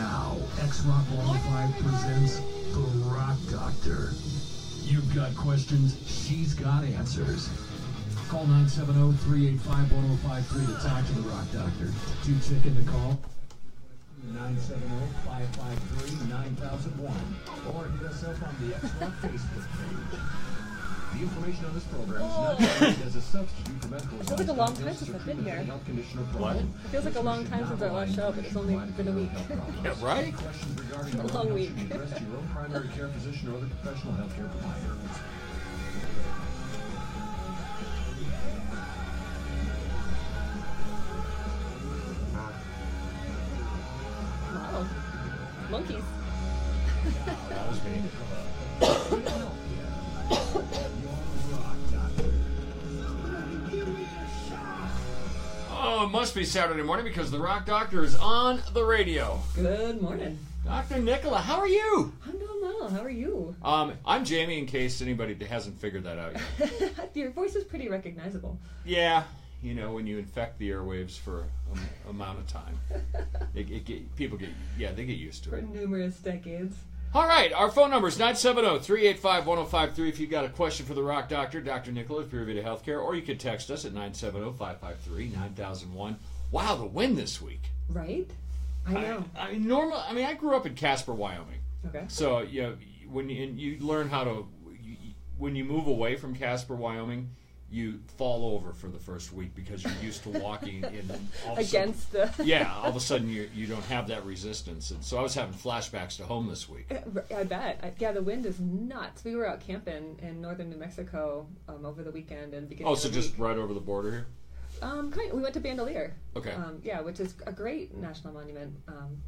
Now, X-Rock 105 presents The Rock Doctor. You've got questions, she's got answers. Call 970-385-1053 to talk to The Rock Doctor. Too chicken to call? 970-553-9001. Or hit us up on the X-Rock Facebook page. The information on this program is not intended as a substitute for medical advice. It feels like a long time since I've been here. What? It feels like a long time since our last show, but it's only been a week. Yeah, right? Questions regarding A long week. addressed to your own primary care physician or other professional healthcare provider. Wow. Monkeys. That was me. Oh, it must be Saturday morning because the Rock Doctor is on the radio. Good morning. Dr. Nicola, how are you? I'm doing well. How are you? I'm Jamie, in case anybody hasn't figured that out yet. Your voice is pretty recognizable. Yeah, you know, when you infect the airwaves for an amount of time, people get used to For it. numerous decades. All right, our phone number is 970-385-1053 if you've got a question for the Rock Doctor, Dr. Nicola of Pure Vita Healthcare, or you can text us at 970-553-9001. Wow, the wind this week. Right? I know. I grew up in Casper, Wyoming. Okay. So, you know, when you learn how to, when you move away from Casper, Wyoming, you fall over for the first week because you're used to walking in Against the... Yeah, all of a sudden you don't have that resistance. And so I was having flashbacks to home this week. I bet. Yeah, the wind is nuts. We were out camping in northern New Mexico over the weekend and beginning of the just week. right over the border here? We went to Bandelier. Okay. Yeah, which is a great national monument.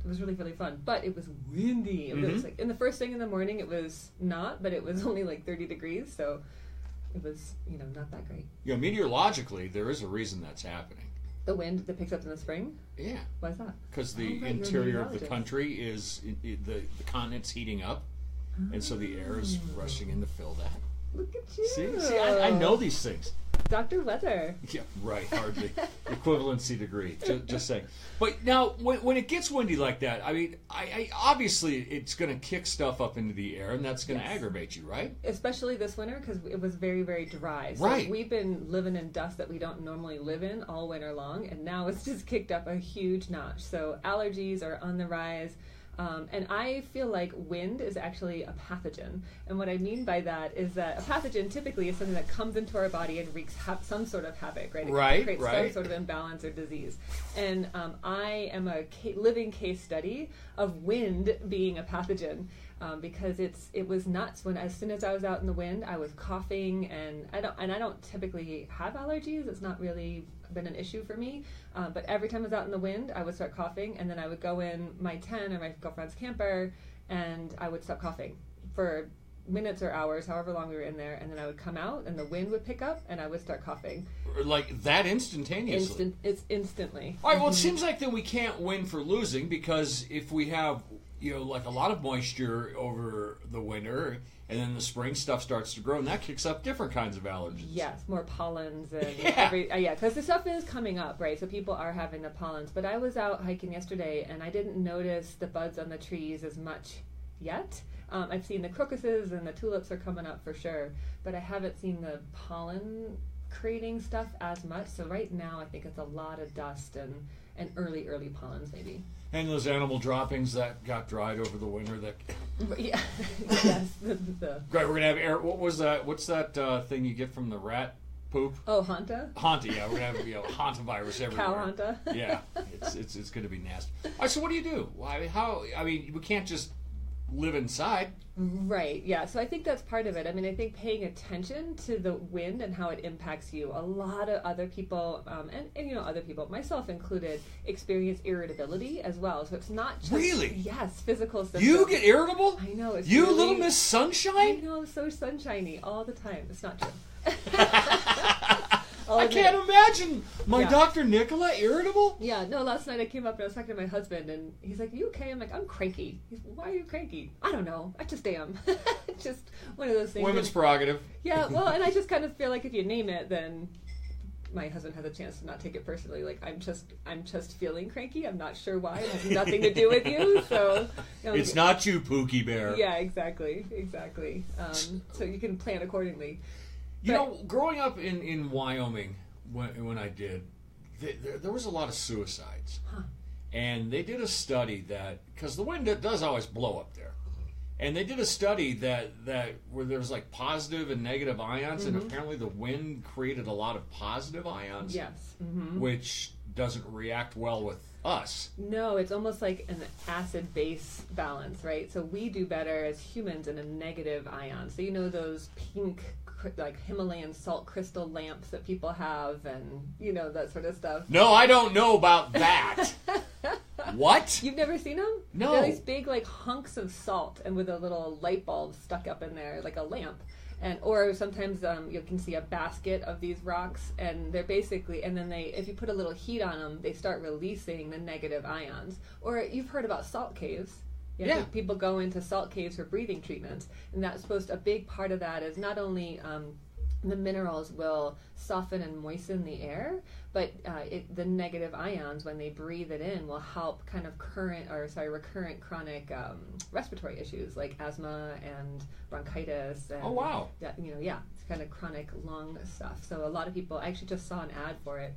It was really, really fun. But it was windy. It was like, in the first thing in the morning, it was not, but it was only like 30 degrees, so it was, not that great. You know, meteorologically, there is a reason that's happening. The wind that picks up in the spring? Yeah. Why is that? Because the interior of the country is, the continent's heating up, and so the air is rushing in to fill that. Look at you. See, I know these things. Dr. Weather. Yeah, right, hardly. Equivalency degree, just saying. But now, when it gets windy like that, I mean, I obviously it's going to kick stuff up into the air, and that's going to aggravate you, right? Especially this winter, because it was very, very dry. So right. We've been living in dust that we don't normally live in all winter long, and now it's just kicked up a huge notch. So allergies are on the rise. And I feel like wind is actually a pathogen. And what I mean by that is that a pathogen typically is something that comes into our body and wreaks some sort of havoc, right? It creates some sort of imbalance or disease. And I am a living case study of wind being a pathogen. Because it was nuts when as soon as I was out in the wind, I was coughing, and I don't typically have allergies. It's not really been an issue for me. But every time I was out in the wind, I would start coughing, and then I would go in my tent or my girlfriend's camper, and I would stop coughing for minutes or hours, however long we were in there, and then I would come out, and the wind would pick up, and I would start coughing. Like that instantaneously? It's instantly. All right, well, it seems like then we can't win for losing, because if we have, like a lot of moisture over the winter, and then the spring stuff starts to grow, and that kicks up different kinds of allergens. Yes, more pollens and yeah, because the stuff is coming up, right? So people are having the pollens. But I was out hiking yesterday, and I didn't notice the buds on the trees as much yet. I've seen the crocuses and the tulips are coming up for sure, but I haven't seen the pollen creating stuff as much. So right now, I think it's a lot of dust and early pollens maybe. And those animal droppings that got dried over the winter. Yeah, yes. Great, we're gonna have air. What was that? What's that thing you get from the rat poop? Oh, Hanta. Hanta, yeah. We're gonna have hantavirus everywhere. Cow Hanta. Yeah, it's gonna be nasty. All right, so what do you do? We can't just live inside. Right, yeah. So I think that's part of it. I mean, I think paying attention to the wind and how it impacts you. A lot of other people, and other people, myself included, experience irritability as well. So it's not just... Really? Yes, physical symptoms. You get irritable? I know. It's you really, little Miss Sunshine? I know, so sunshiny all the time. It's not true. I can't imagine my Dr. Nicola irritable. Yeah, no, last night I came up and I was talking to my husband, and he's like, you okay? I'm like, I'm cranky. He's like, why are you cranky? I don't know. I just am. Just one of those things. Women's prerogative. Yeah, well, and I just kind of feel like if you name it, then my husband has a chance to not take it personally. Like I'm just feeling cranky. I'm not sure why. It has nothing to do with you. So it's not you, Pookie Bear. Yeah, exactly. So you can plan accordingly. You know, growing up in Wyoming, when I did, there was a lot of suicides. Huh. And they did a study that, because the wind does always blow up there, and they did a study that where there was like positive and negative ions, and apparently the wind created a lot of positive ions. Yes. Which doesn't react well with us. No, it's almost like an acid-base balance, right? So we do better as humans in a negative ion. So you know those pink, like Himalayan salt crystal lamps that people have, and you know that sort of stuff. No, I don't know about that. What? You've never seen them? No. They're these big like hunks of salt, and with a little light bulb stuck up in there, like a lamp. Or sometimes you can see a basket of these rocks, and they're basically, and then if you put a little heat on them, they start releasing the negative ions. Or you've heard about salt caves. Yeah. People go into salt caves for breathing treatments, and that's a big part of that is not only the minerals will soften and moisten the air, but the negative ions, when they breathe it in, will help kind of recurrent chronic respiratory issues like asthma and bronchitis. And, oh, wow. It's kind of chronic lung stuff. So a lot of people, I actually just saw an ad for it.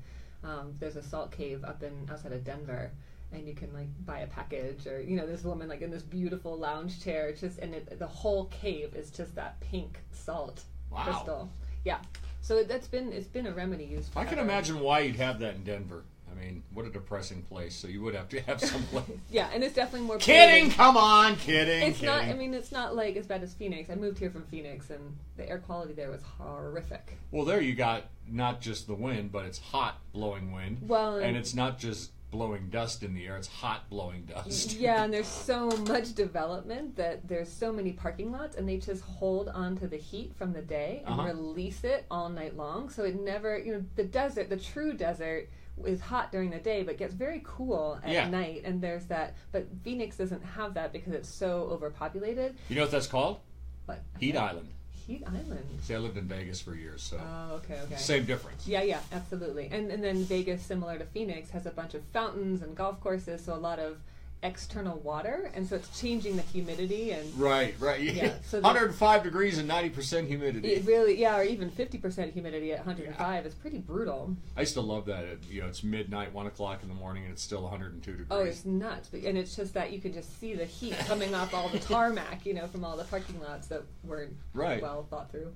There's a salt cave outside of Denver, and you can like buy a package, or this woman like in this beautiful lounge chair, the whole cave is just that pink salt crystal. Yeah, so it's been a remedy used. I can imagine why you'd have that in Denver. I mean, what a depressing place. So you would have to have some place. Yeah, and it's definitely more. Kidding! Come on, kidding. It's not. I mean, it's not like as bad as Phoenix. I moved here from Phoenix, and the air quality there was horrific. Well, there you got not just the wind, but it's hot blowing wind. Well, and it's not just blowing dust in the air, it's hot blowing dust. Yeah, and there's so much development that there's so many parking lots, and they just hold on to the heat from the day and release it all night long. So it never, the true desert is hot during the day but gets very cool at night, and there's that. But Phoenix doesn't have that because it's so overpopulated. You know what that's called? What? Heat Island. Heat Island. See, I lived in Vegas for years, so. Oh, okay. Same difference. Yeah, absolutely. And then Vegas, similar to Phoenix, has a bunch of fountains and golf courses, so a lot of external water, and so it's changing the humidity and right. Yeah, so 105 degrees and 90% humidity. It really, or even 50% humidity at 105 is pretty brutal. I used to love that. It's midnight, 1 o'clock in the morning, and it's still 102 degrees. Oh, it's nuts, and it's just that you can just see the heat coming off all the tarmac, from all the parking lots that weren't well thought through.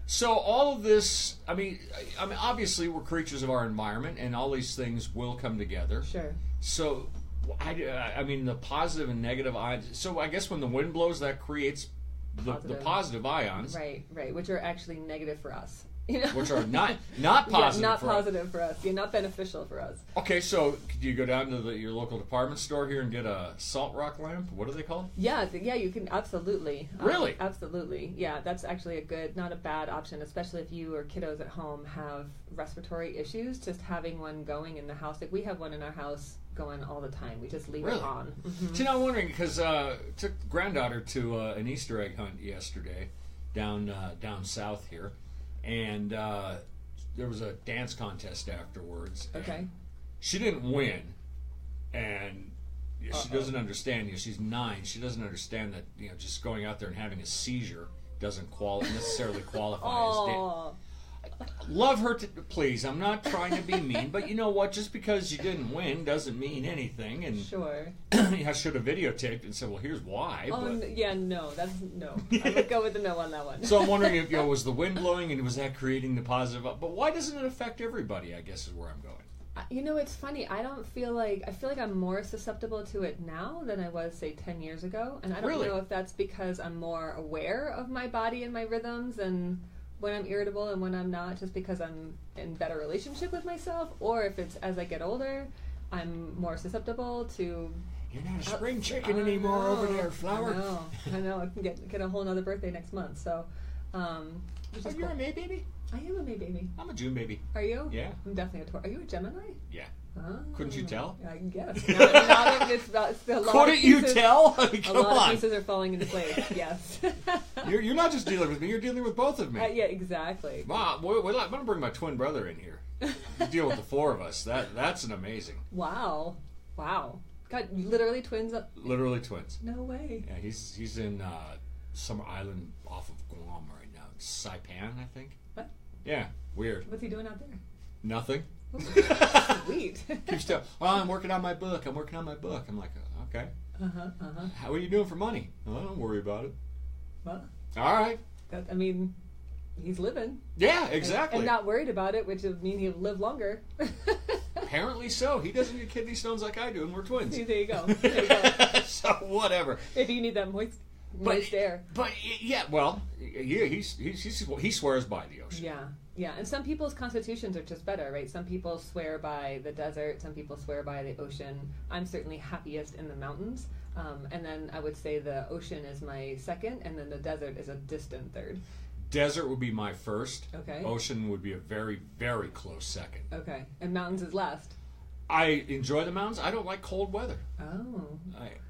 So all of this, I mean, obviously we're creatures of our environment, and all these things will come together. Sure. So, I mean, the positive and negative ions. So I guess when the wind blows, that creates the positive ions. Right, which are actually negative for us. Which are not positive. Not positive for us. Not beneficial for us. Okay, so do you go down to your local department store here and get a salt rock lamp? What are they called? Yeah, you can absolutely. Really? Absolutely. Yeah, that's actually not a bad option, especially if you or kiddos at home have respiratory issues. Just having one going in the house. Like we have one in our house going all the time. We just leave it on. Mm-hmm. See, now I'm wondering because took granddaughter to an Easter egg hunt yesterday down south here. And there was a dance contest afterwards. Okay. She didn't win, and she doesn't understand. She's 9. She doesn't understand that just going out there and having a seizure doesn't necessarily qualify as dance. Love her please. I'm not trying to be mean, but you know what? Just because you didn't win doesn't mean anything. And sure. I should have videotaped and said, "Well, here's why." Oh, no. That's no. I would go with the no on that one. So I'm wondering if was the wind blowing and was that creating the positive? But why doesn't it affect everybody? I guess is where I'm going. It's funny. I feel like I'm more susceptible to it now than I was, say, 10 years ago, and I don't know if that's because I'm more aware of my body and my rhythms and when I'm irritable and when I'm not, just because I'm in better relationship with myself, or if it's as I get older, I'm more susceptible to. You're not a spring chicken anymore over there, Flower. I know. I can get a whole nother birthday next month. So, you're a May baby? I am a May baby. I'm a June baby. Are you? Yeah. I'm definitely a Taurus. Are you a Gemini? Yeah. Oh. Couldn't you tell? I guess. Couldn't you tell? I mean, a lot of pieces are falling into place. Yes. You're not just dealing with me, you're dealing with both of me. Yeah, exactly. Wow, I'm going to bring my twin brother in here. To deal with the four of us. That's an amazing. Wow. God, literally twins? Literally twins. No way. Yeah, he's in some island off of Guam right now. Saipan, I think. What? Yeah, weird. What's he doing out there? Nothing. Sweet. Keeps telling, well, I'm working on my book. I'm like, okay. How are you doing for money? Oh, don't worry about it. Well, all right. I mean, he's living. Yeah, exactly. And not worried about it, which would mean he'll live longer. Apparently so. He doesn't get kidney stones like I do, and we're twins. See, there you go. So whatever. Maybe you need that moist air. But yeah, well, he swears by the ocean. Yeah. And some people's constitutions are just better, right? Some people swear by the desert. Some people swear by the ocean. I'm certainly happiest in the mountains. And then I would say the ocean is my second, and then the desert is a distant third. Desert would be my first. Okay. Ocean would be a very, very close second. Okay. And mountains is last. I enjoy the mountains. I don't like cold weather. Oh.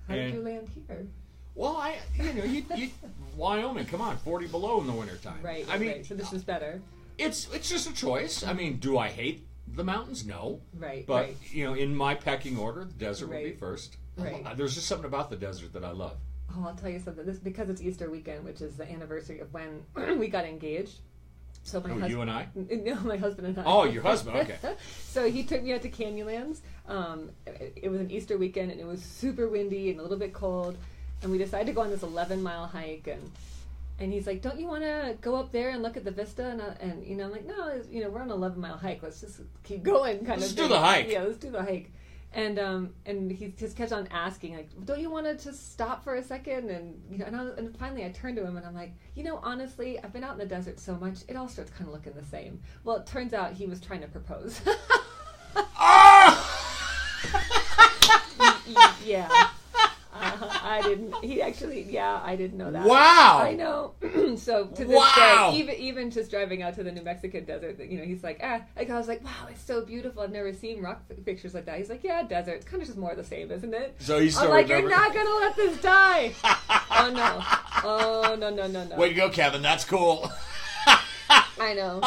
How did you land here? Well, you Wyoming, come on, 40 below in the wintertime. Right. I mean, right. So this is better. It's just a choice. I mean, do I hate the mountains? No. Right. But, right. In my pecking order, the desert would be first. Right. There's just something about the desert that I love. Oh, I'll tell you something. This because it's Easter weekend, which is the anniversary of when we got engaged. So my husband, you and I? No, my husband and I. Oh, your husband. Okay. So he took me out to Canyonlands. It was an Easter weekend, and it was super windy and a little bit cold. And we decided to go on this 11-mile hike, and he's like, "Don't you want to go up there and look at the vista?" And I'm like, "No, we're on an 11-mile hike. Let's just keep going." Let's do the hike. Yeah, let's do the hike. And he just kept on asking, like, "Don't you want to just stop for a second?" And finally I turned to him and I'm like, honestly, I've been out in the desert so much, it all starts kind of looking the same. Well, it turns out he was trying to propose. Yeah. I didn't. I didn't know that. Wow. I know. So to this day, even just driving out to the New Mexican desert, he's like, I was like, wow, it's so beautiful. I've never seen rock pictures like that. He's like, yeah, desert. It's kind of just more of the same, isn't it? So he's I'm like, you're not gonna let this die. Oh no. Way to go, Kevin. That's cool. I know.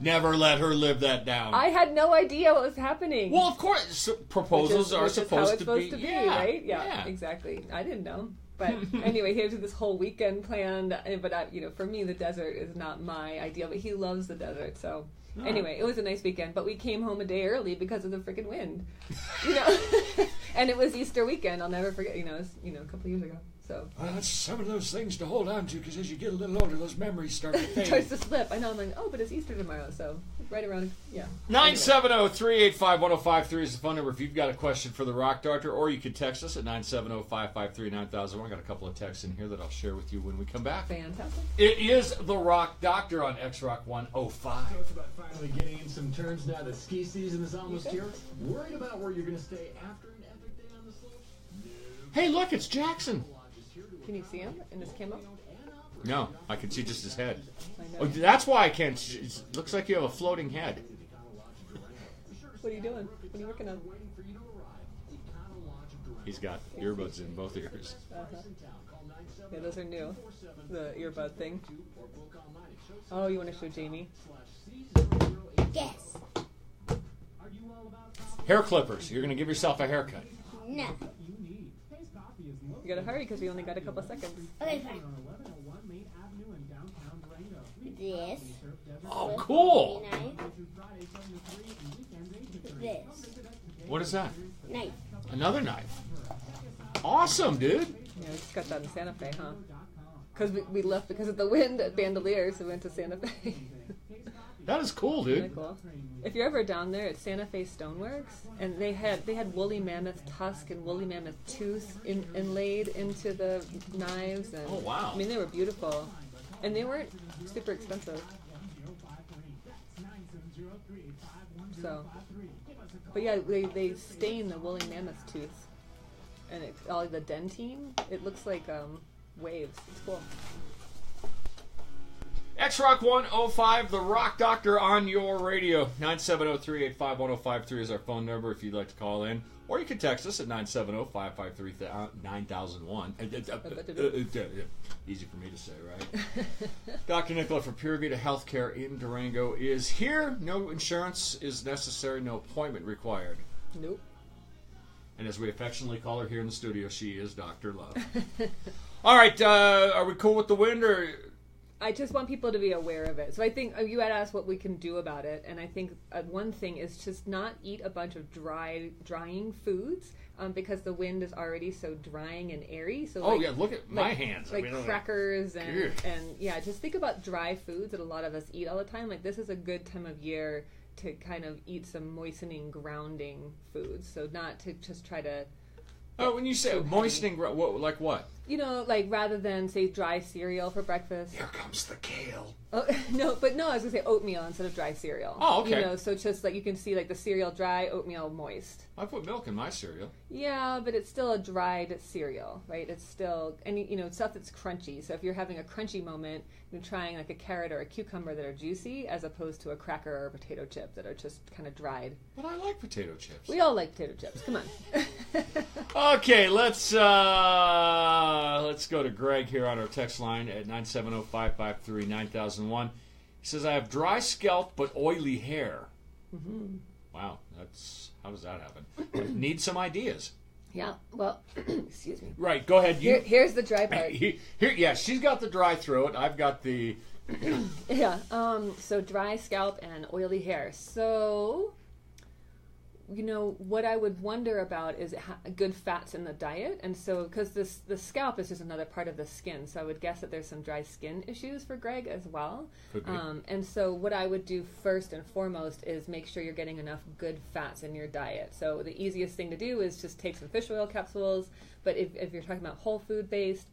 Never let her live that down. I had no idea what was happening. Well, of course, proposals are supposed to be, right? Yeah, exactly. I didn't know. But anyway, he had this whole weekend planned. But for me, the desert is not my ideal. But he loves the desert, so. Anyway, it was a nice weekend, but we came home a day early because of the freaking wind. And it was Easter weekend. I'll never forget. It was a couple of years ago. So that's some of those things to hold on to, because as you get a little older, those memories start to fade. It starts to slip. I know. I'm like, but it's Easter tomorrow, so right around. Yeah. 970-385-1053 is the phone number if you've got a question for the Rock Doctor, or you can text us at 970-553-9001. I got a couple of texts in here that I'll share with you when we come back. Fantastic. It is the Rock Doctor on X-Rock 105. So it's about finally getting in some turns now that ski season is almost here. Worried about where you're going to stay after an epic day on the slopes? Hey, look, it's Jackson. Can you see him in his camo? No, I can see just his head. I know. Oh, that's why I can't. It looks like you have a floating head. What are you doing? What are you working on? He's got earbuds in both ears. Yeah, those are new. The earbud thing. Oh, you want to show Jamie? Yes. Hair clippers. You're going to give yourself a haircut. No. You gotta hurry because we only got a couple seconds. Okay, fine. This. Oh, cool. This. What is that? Knife. Another knife. Awesome, dude. Yeah, we just got that in Santa Fe, huh? Because we left because of the wind at Bandelier, so we went to Santa Fe. That is cool, dude. Really cool. If you're ever down there, it's Santa Fe Stoneworks, and they had woolly mammoth tusk and woolly mammoth tooth inlaid into the knives. And, oh, wow. I mean, they were beautiful, and they weren't super expensive. So, but yeah, they stain the woolly mammoth tooth, and all the dentine. It looks like waves. It's cool. X-Rock 105, The Rock Doctor on your radio. 970-385-1053 is our phone number if you'd like to call in. Or you can text us at 970-553-9001. Easy for me to say, right? Dr. Nicola from Pure Vita Healthcare in Durango is here. No insurance is necessary, no appointment required. Nope. And as we affectionately call her here in the studio, she is Dr. Love. All right, are we cool with the wind, or... I just want people to be aware of it. So I think you had asked what we can do about it, and I think one thing is just not eat a bunch of drying foods because the wind is already so drying and airy. So look at my hands. Like crackers and just think about dry foods that a lot of us eat all the time. Like this is a good time of year to kind of eat some moistening, grounding foods. So not to just try to... Oh, when you say moistening, like what? You know, like rather than say dry cereal for breakfast. Here comes the kale. Oh, no, I was going to say oatmeal instead of dry cereal. Oh, okay. You know, so just like you can see like the cereal dry, oatmeal moist. I put milk in my cereal. Yeah, but it's still a dried cereal, right? It's still, and you know, stuff that's crunchy. So if you're having a crunchy moment, you're trying like a carrot or a cucumber that are juicy as opposed to a cracker or a potato chip that are just kind of dried. But I like potato chips. We all like potato chips. Come on. Okay, let's go to Greg here on our text line at 970-553-9001. He says, I have dry scalp but oily hair. Mm-hmm. Wow, how does that happen? Need some ideas. Yeah, well, excuse me. Right, go ahead. Here's the dry part. Yeah, she's got the dry throat. I've got the... Yeah, so dry scalp and oily hair. So... You know, what I would wonder about is good fats in the diet. And so, because the scalp is just another part of the skin. So I would guess that there's some dry skin issues for Greg as well. Could be. And so what I would do first and foremost is make sure you're getting enough good fats in your diet. So the easiest thing to do is just take some fish oil capsules. But if you're talking about whole food based,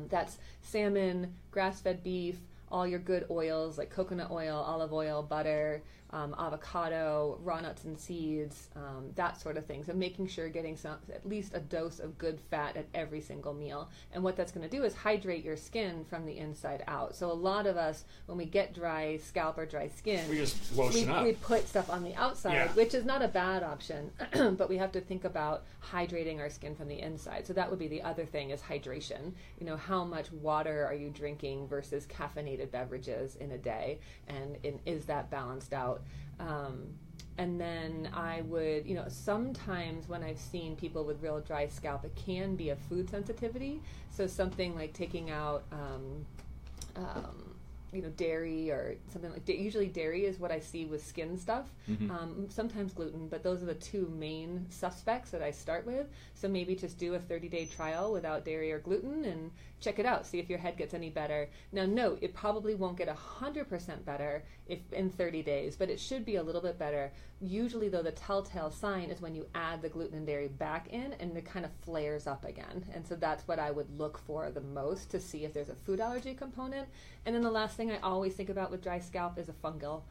that's salmon, grass-fed beef, all your good oils like coconut oil, olive oil, butter, avocado, raw nuts and seeds, that sort of thing. So making sure you're getting at least a dose of good fat at every single meal. And what that's going to do is hydrate your skin from the inside out. So a lot of us, when we get dry scalp or dry skin, we just lotion up. We put stuff on the outside, which is not a bad option, but we have to think about hydrating our skin from the inside. So that would be the other thing is hydration. You know, how much water are you drinking versus caffeinated beverages in a day, and is that balanced out? And then I would, you know, sometimes when I've seen people with real dry scalp, it can be a food sensitivity. So something like taking out, you know, dairy or something like usually dairy is what I see with skin stuff. Mm-hmm. Sometimes gluten, but those are the two main suspects that I start with. So maybe just do a 30-day trial without dairy or gluten and check it out. See if your head gets any better. Now, note, it probably won't get 100% better if in 30 days, but it should be a little bit better. Usually, though, the telltale sign is when you add the gluten and dairy back in and it kind of flares up again. And so that's what I would look for the most to see if there's a food allergy component. And then the last thing I always think about with dry scalp is a fungal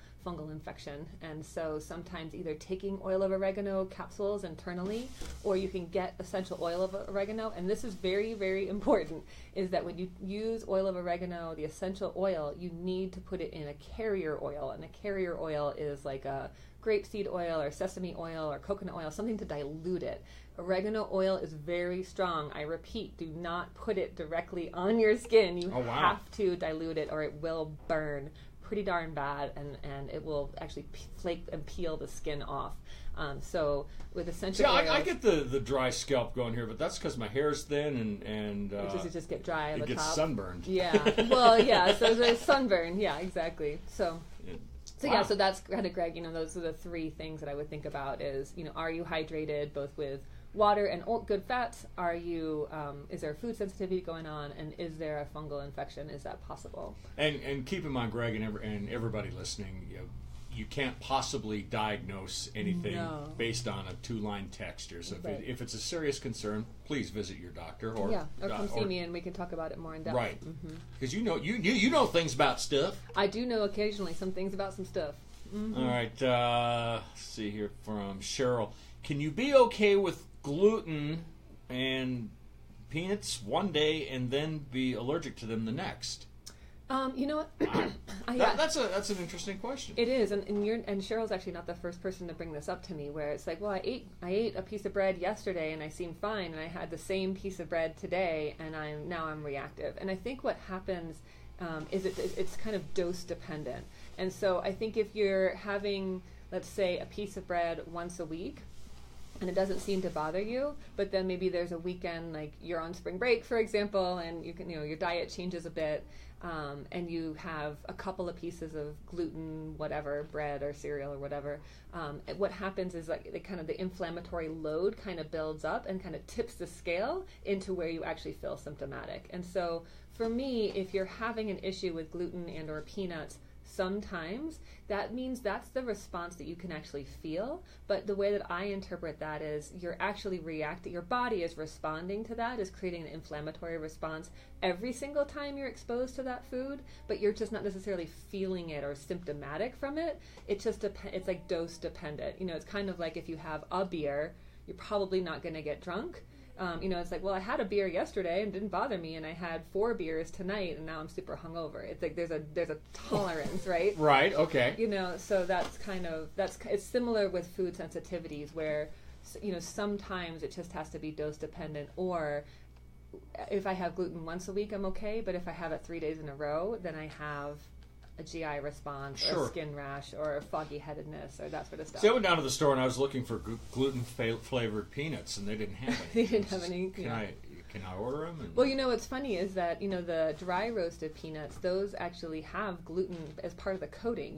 infection. And so sometimes either taking oil of oregano capsules internally, or you can get essential oil of oregano. And this is very, very important, is that when you use oil of oregano, the essential oil, you need to put it in a carrier oil. And a carrier oil is like a grapeseed oil or sesame oil or coconut oil, something to dilute it. Oregano oil is very strong. I repeat, do not put it directly on your skin. You have to dilute it or it will burn pretty darn bad, and it will actually flake and peel the skin off. So with essential oils, I get the dry scalp going here, but that's because my hair's thin and it just get dry on the top. It gets sunburned. Yeah, well, yeah. So there's sunburn. Yeah, exactly. So that's kind of, Greg. You know, those are the three things that I would think about. Is, you know, are you hydrated both with water and good fats? Are you? Is there food sensitivity going on? And is there a fungal infection? Is that possible? And keep in mind, Greg, and everybody listening, you can't possibly diagnose anything based on a 2-line text here. So if it's a serious concern, please visit your doctor or come see me and we can talk about it more in depth. Right, because you know things about stuff. I do know occasionally some things about some stuff. Mm-hmm. All right, let's see here from Cheryl. Can you be okay with gluten and peanuts one day and then be allergic to them the next? You know what? That's an interesting question. It is, and Cheryl's actually not the first person to bring this up to me. Where it's like, well, I ate a piece of bread yesterday and I seemed fine, and I had the same piece of bread today, and I'm reactive. And I think what happens is it's kind of dose dependent. And so I think if you're having, let's say, a piece of bread once a week, and it doesn't seem to bother you, but then maybe there's a weekend, like you're on spring break, for example, and your diet changes a bit, and you have a couple of pieces of gluten, whatever, bread or cereal or whatever. What happens is like the inflammatory load kind of builds up and kind of tips the scale into where you actually feel symptomatic. And so for me, if you're having an issue with gluten and or peanuts, sometimes that means that's the response that you can actually feel. But the way that I interpret that is you're actually reacting, your body is responding to that, is creating an inflammatory response every single time you're exposed to that food, but you're just not necessarily feeling it or symptomatic from it. It's like dose dependent. It's kind of like if you have a beer, you're probably not going to get drunk. It's like, well, I had a beer yesterday and it didn't bother me, and I had 4 beers tonight and now I'm super hungover. It's like there's a tolerance, right? Right. Okay. So it's similar with food sensitivities where, sometimes it just has to be dose dependent. Or if I have gluten once a week, I'm okay, but if I have it 3 days in a row, then I have a GI response, or a skin rash, or a foggy headedness, or that sort of stuff. So I went down to the store and I was looking for gluten-flavored peanuts, and they didn't have any. They didn't have any. Can I order them? Well, what's funny is that the dry roasted peanuts, those actually have gluten as part of the coating.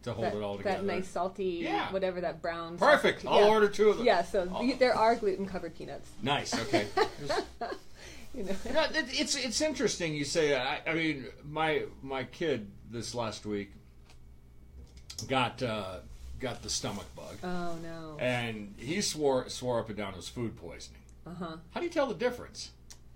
To hold it all together. That nice salty, whatever that brown. Perfect. I'll order 2 of them. Yeah. So there are gluten covered peanuts. Nice. Okay. It's interesting you say. I mean, my kid this last week got the stomach bug. Oh no! And he swore up and down it was food poisoning. Uh-huh. How do you tell the difference?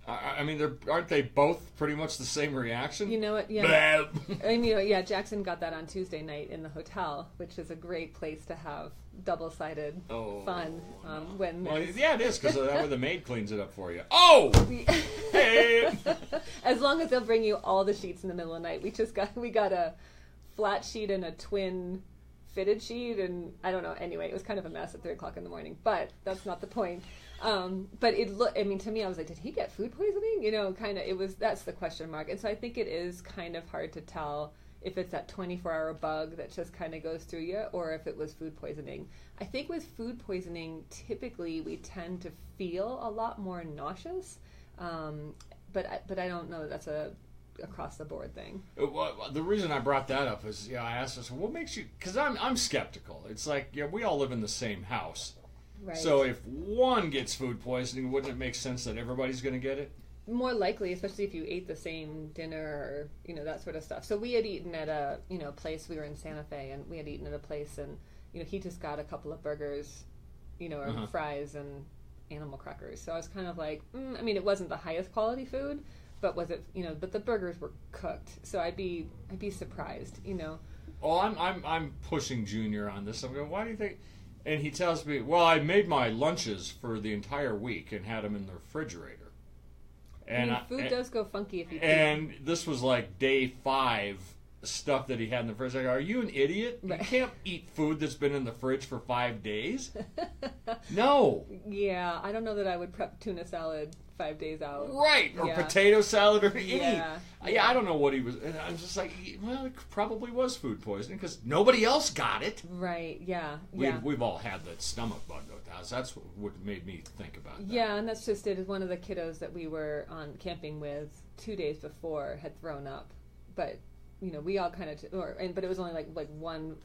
I mean, aren't they both pretty much the same reaction? You know what? Yeah. I mean, Jackson got that on Tuesday night in the hotel, which is a great place to have double-sided fun. Yeah, it is, because that way the maid cleans it up for you. Oh! Hey! As long as they'll bring you all the sheets in the middle of the night. We got a flat sheet and a twin fitted sheet, and I don't know. Anyway, it was kind of a mess at 3 o'clock in the morning, but that's not the point. But to me, I was like, did he get food poisoning? That's the question mark. And so I think it is kind of hard to tell if it's that 24-hour bug that just kind of goes through you, or if it was food poisoning. I think with food poisoning, typically we tend to feel a lot more nauseous, but I don't know that that's a across the board thing. Well, the reason I brought that up is, I asked us, what makes you? Because I'm skeptical. It's like, we all live in the same house. Right. So if one gets food poisoning, wouldn't it make sense that everybody's going to get it? More likely, especially if you ate the same dinner or, that sort of stuff. So we had eaten at a, place, we were in Santa Fe, and we had eaten at a place, and, he just got a couple of burgers, or fries and animal crackers. So I was kind of like, it wasn't the highest quality food, but was it, but the burgers were cooked. So I'd be surprised, Oh, I'm pushing Junior on this. I'm going, why do you think? And he tells me, well, I made my lunches for the entire week and had them in the refrigerator. And food does go funky if you. And this was like day 5 stuff that he had in the fridge. Like, are you an idiot? Right. You can't eat food that's been in the fridge for 5 days. No. Yeah, I don't know that I would prep tuna salad 5 days out. Right, or potato salad or any. Yeah, I don't know what he was. And I'm just like, well, it probably was food poisoning because nobody else got it. Right. Yeah. We've all had that stomach bug at the house. That's what made me think about that. Yeah, and that's just it. One of the kiddos that we were on camping with 2 days before had thrown up, but we all kind of, but it was only like one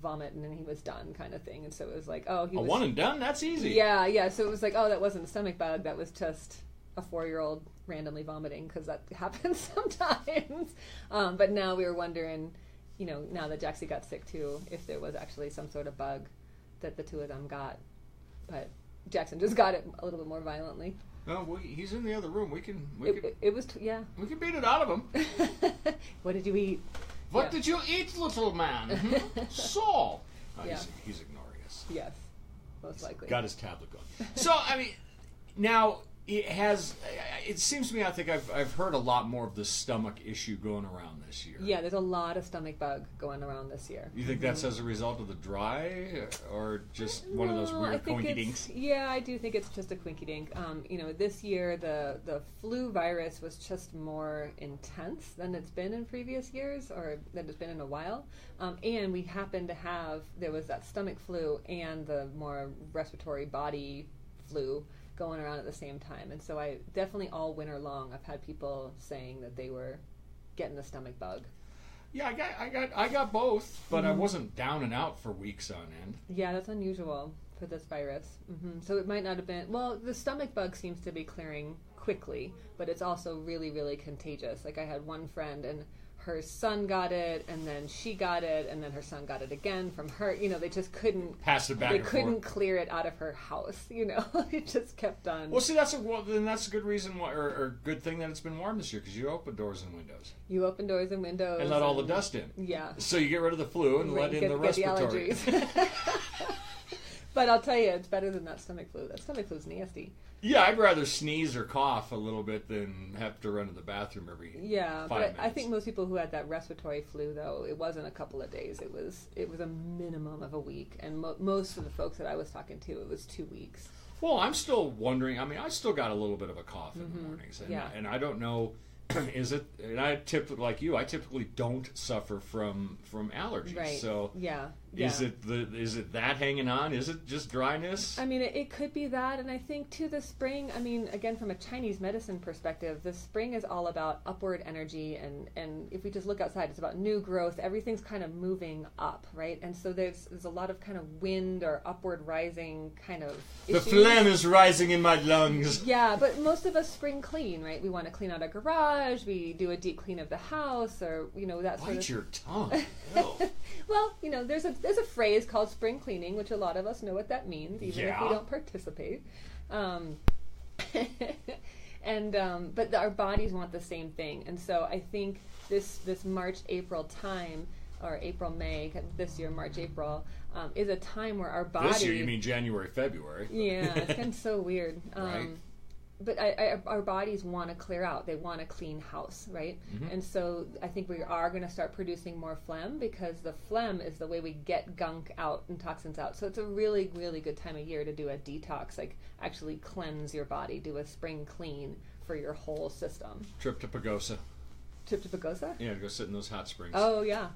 vomit and then he was done kind of thing. And so it was like, one and done? That's easy. Yeah. So it was like, that wasn't a stomach bug. That was just a 4-year-old randomly vomiting, because that happens sometimes. But now we were wondering, now that Jaxie got sick too, if there was actually some sort of bug that the 2 of them got. But Jackson just got it a little bit more violently. No, he's in the other room. We can We can beat it out of him. What did you eat? What did you eat, little man? So. He's ignoring us. Yes, most likely. Got his tablet going. So, now, it has, it seems to me, I think I've heard a lot more of the stomach issue going around this year. Yeah, there's a lot of stomach bug going around this year. You think that's as a result of the dry, or just one of those I weird think coinky dinks? Yeah, I do think it's just a quinky dink. This year the flu virus was just more intense than it's been in previous years, or than it's been in a while. And we happened to have, there was that stomach flu and the more respiratory body flu going around at the same time. And so I definitely all winter long I've had people saying that they were getting the stomach bug. Yeah, I got both, but I wasn't down and out for weeks on end. Yeah, that's unusual for this virus. So it might not have been, well, the stomach bug seems to be clearing quickly, but it's also really, really contagious. Like I had one friend and her son got it, and then she got it, and then her son got it again from her. They just couldn't pass it back. They couldn't clear it out of her house. It just kept on. Well, see, then that's a good reason why, or good thing that it's been warm this year, because you open doors and windows. You open doors and windows and let all the dust in. Yeah. So you get rid of the flu and let in the respiratory. Get the allergies. But I'll tell you, it's better than that stomach flu. That stomach flu's nasty. Yeah, I'd rather sneeze or cough a little bit than have to run to the bathroom every 5 minutes. I think most people who had that respiratory flu, though, it wasn't a couple of days. It was a minimum of a week, and most of the folks that I was talking to, it was 2 weeks. Well, I'm still wondering. I mean, I still got a little bit of a cough in the mornings, and I don't know. Is it? And I typically don't suffer from allergies. Right. So is it that hanging on? Is it just dryness? I mean, it could be that, and I think too the spring. I mean, again, from a Chinese medicine perspective, the spring is all about upward energy, and if we just look outside, it's about new growth. Everything's kind of moving up, right? And so there's a lot of kind of wind or upward rising kind of issues. The phlegm is rising in my lungs. Yeah, but most of us spring clean, right? We want to clean out our garage. We do a deep clean of the house, or that sort of. Bite your tongue. Well, there's a phrase called spring cleaning, which a lot of us know what that means, even if we don't participate. But our bodies want the same thing, and so I think this March April time, or April May this year, March April, is a time where our body. This year, you mean January February? Yeah, it's been so weird. Right. But our bodies want to clear out. They want a clean house, right? And so I think we are going to start producing more phlegm, because the phlegm is the way we get gunk out and toxins out. So it's a really, really good time of year to do a detox, like actually cleanse your body, do a spring clean for your whole system. Trip to Pagosa. Trip to Pagosa? Yeah, to go sit in those hot springs. Oh, yeah.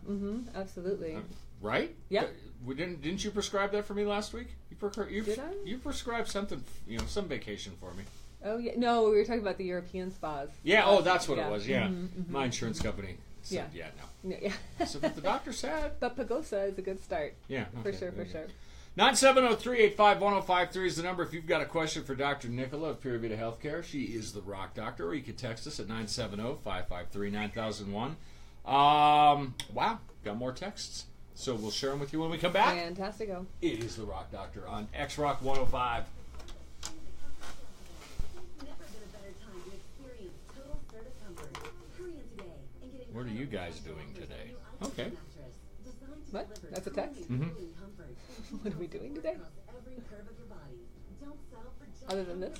Absolutely. Right? Yeah. Didn't you prescribe that for me last week? Did I? You prescribed something, some vacation for me. Oh, yeah. No, we were talking about the European spas. Yeah, that's what it was, yeah. My insurance company said, no. Yeah. So, but the doctor said. But Pagosa is a good start. Yeah. Okay, for sure. 970-385-1053 is the number if you've got a question for Dr. Nicola of Pure Vita Healthcare. She is the Rock Doctor, or you can text us at 970-553-9001. Wow, got more texts. So we'll share them with you when we come back. Fantastico. It is the Rock Doctor on X-Rock 105. What are you guys doing today? Okay. What? That's a text? What are we doing today? Other than this?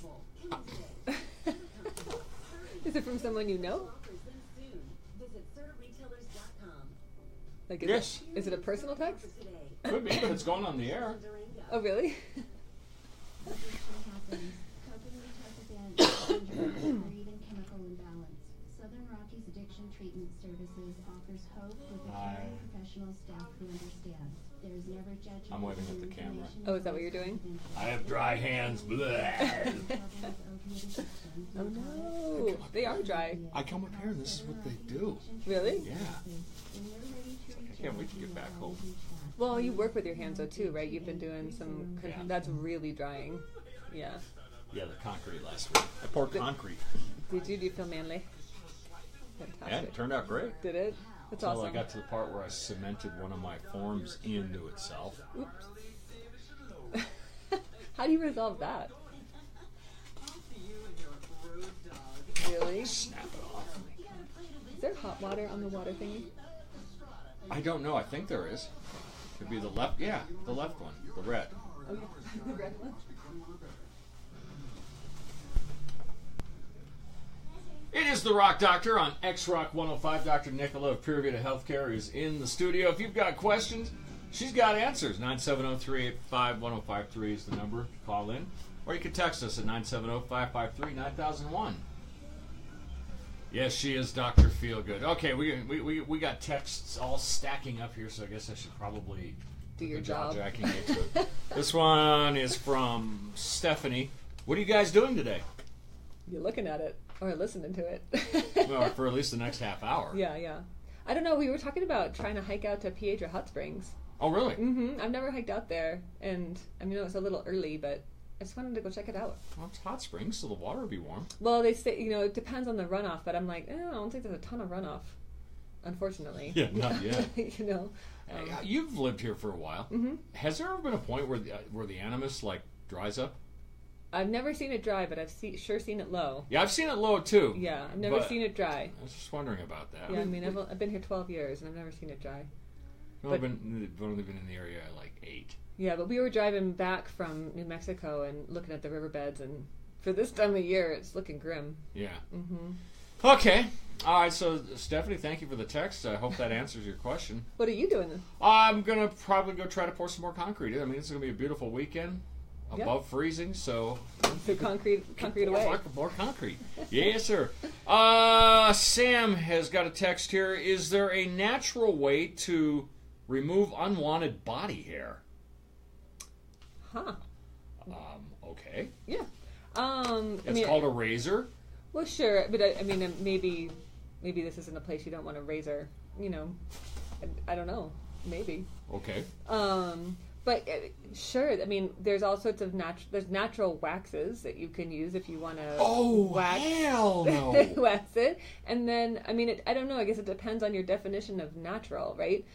Is it from someone you know? Like, is it a personal text? Could be, but it's going on the air. Oh, really? Treatment Services offers hope with a caring professional staff who understands. There is never judgment. I'm waving at the camera. Oh, is that what you're doing? I have dry hands. Oh no, they are dry. I come up here and this is what they do. Really? Yeah. I can't wait to get back home. Well, you work with your hands though too, right? You've been doing some. That's really drying. Yeah. Yeah, the concrete last week. I poured concrete. Did you? Do you feel manly? Fantastic. Yeah, it turned out great. Did it? That's Until awesome. I got to the part where I cemented one of my forms into itself. Oops. How do you resolve that? Really? Snap it off. Is there hot water on the water thingy? I don't know. I think there is. Could be the left. Yeah, the left one. The red. Okay. The red one. It is the Rock Doctor on X-Rock 105. Dr. Nicola of Pure Vita Healthcare is in the studio. If you've got questions, she's got answers. 970-385-1053 is the number to call in. Or you can text us at 970-553-9001. Yes, she is Dr. Feelgood. Okay, we got texts all stacking up here, so I guess I should probably Do your job. I can get to it. This one is from Stephanie. What are you guys doing today? You're looking at it or listening to it. Well, for at least the next half hour. Yeah. I don't know. We were talking about trying to hike out to Piedra Hot Springs. Oh, really? Mm-hmm. I've never hiked out there, and I mean, it was a little early, but I just wanted to go check it out. Well, it's hot springs, so the water will be warm. Well, they say, it depends on the runoff, but I'm like, I don't think there's a ton of runoff, unfortunately. Yeah, not yet. You've lived here for a while. Mm-hmm. Has there ever been a point where the animus dries up? I've never seen it dry, but I've sure seen it low. Yeah, I've seen it low too. Yeah, I've never seen it dry. I was just wondering about that. Yeah, I mean, I've been here 12 years and I've never seen it dry. I've only been in the area 8. Yeah, but we were driving back from New Mexico and looking at the riverbeds, and for this time of year, it's looking grim. Yeah. Mm-hmm. Okay. All right, so Stephanie, thank you for the text. I hope that answers your question. What are you doing? I'm going to probably go try to pour some more concrete. I mean, it's going to be a beautiful weekend. Above freezing, so concrete away. More concrete. Yes, sir. Sam has got a text here. Is there a natural way to remove unwanted body hair? Huh. Okay. Yeah. It's called a razor. Well, sure, but I mean, maybe this isn't a place you don't want a razor. I don't know. Maybe. Okay. But sure, I mean, there's all sorts of natural waxes that you can use if you want to. Oh, hell no! Wax it, and then I mean, I don't know. I guess it depends on your definition of natural, right?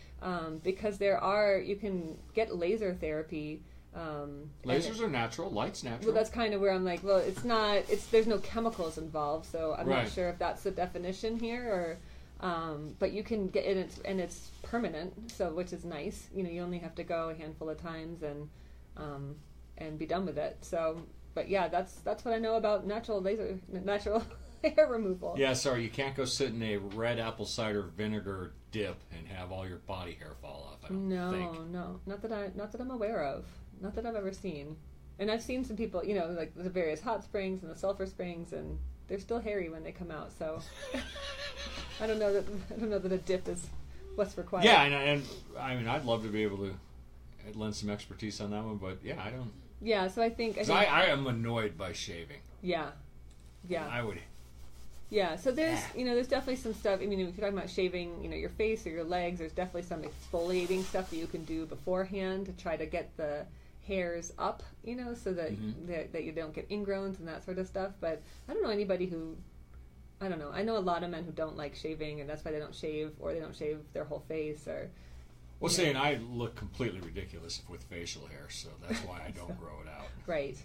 Because you can get laser therapy. Lasers are natural. Light's natural. Well, that's kind of where I'm like, well, it's not. There's no chemicals involved, so I'm not sure if that's the definition here or. But you can get it, and it's permanent, so which is nice. You only have to go a handful of times and be done with it. So, but yeah, that's what I know about natural hair removal. Yeah, sorry, you can't go sit in a red apple cider vinegar dip and have all your body hair fall off. I don't think. No, not that I'm aware of, not that I've ever seen. And I've seen some people, like the various hot springs and the sulfur springs, and they're still hairy when they come out. So. I don't know that a dip is what's required. Yeah, and I mean, I'd love to be able to lend some expertise on that one, but yeah, I don't. Yeah, so I think I am annoyed by shaving. Yeah. I would. Yeah, so there's there's definitely some stuff. I mean, if you're talking about shaving, your face or your legs, there's definitely some exfoliating stuff that you can do beforehand to try to get the hairs up, so that that you don't get ingrowns and that sort of stuff. But I don't know anybody who. I don't know. I know a lot of men who don't like shaving, and that's why they don't shave, or they don't shave their whole face, or. Well, see, and I look completely ridiculous with facial hair, so that's why I don't grow it out. Right,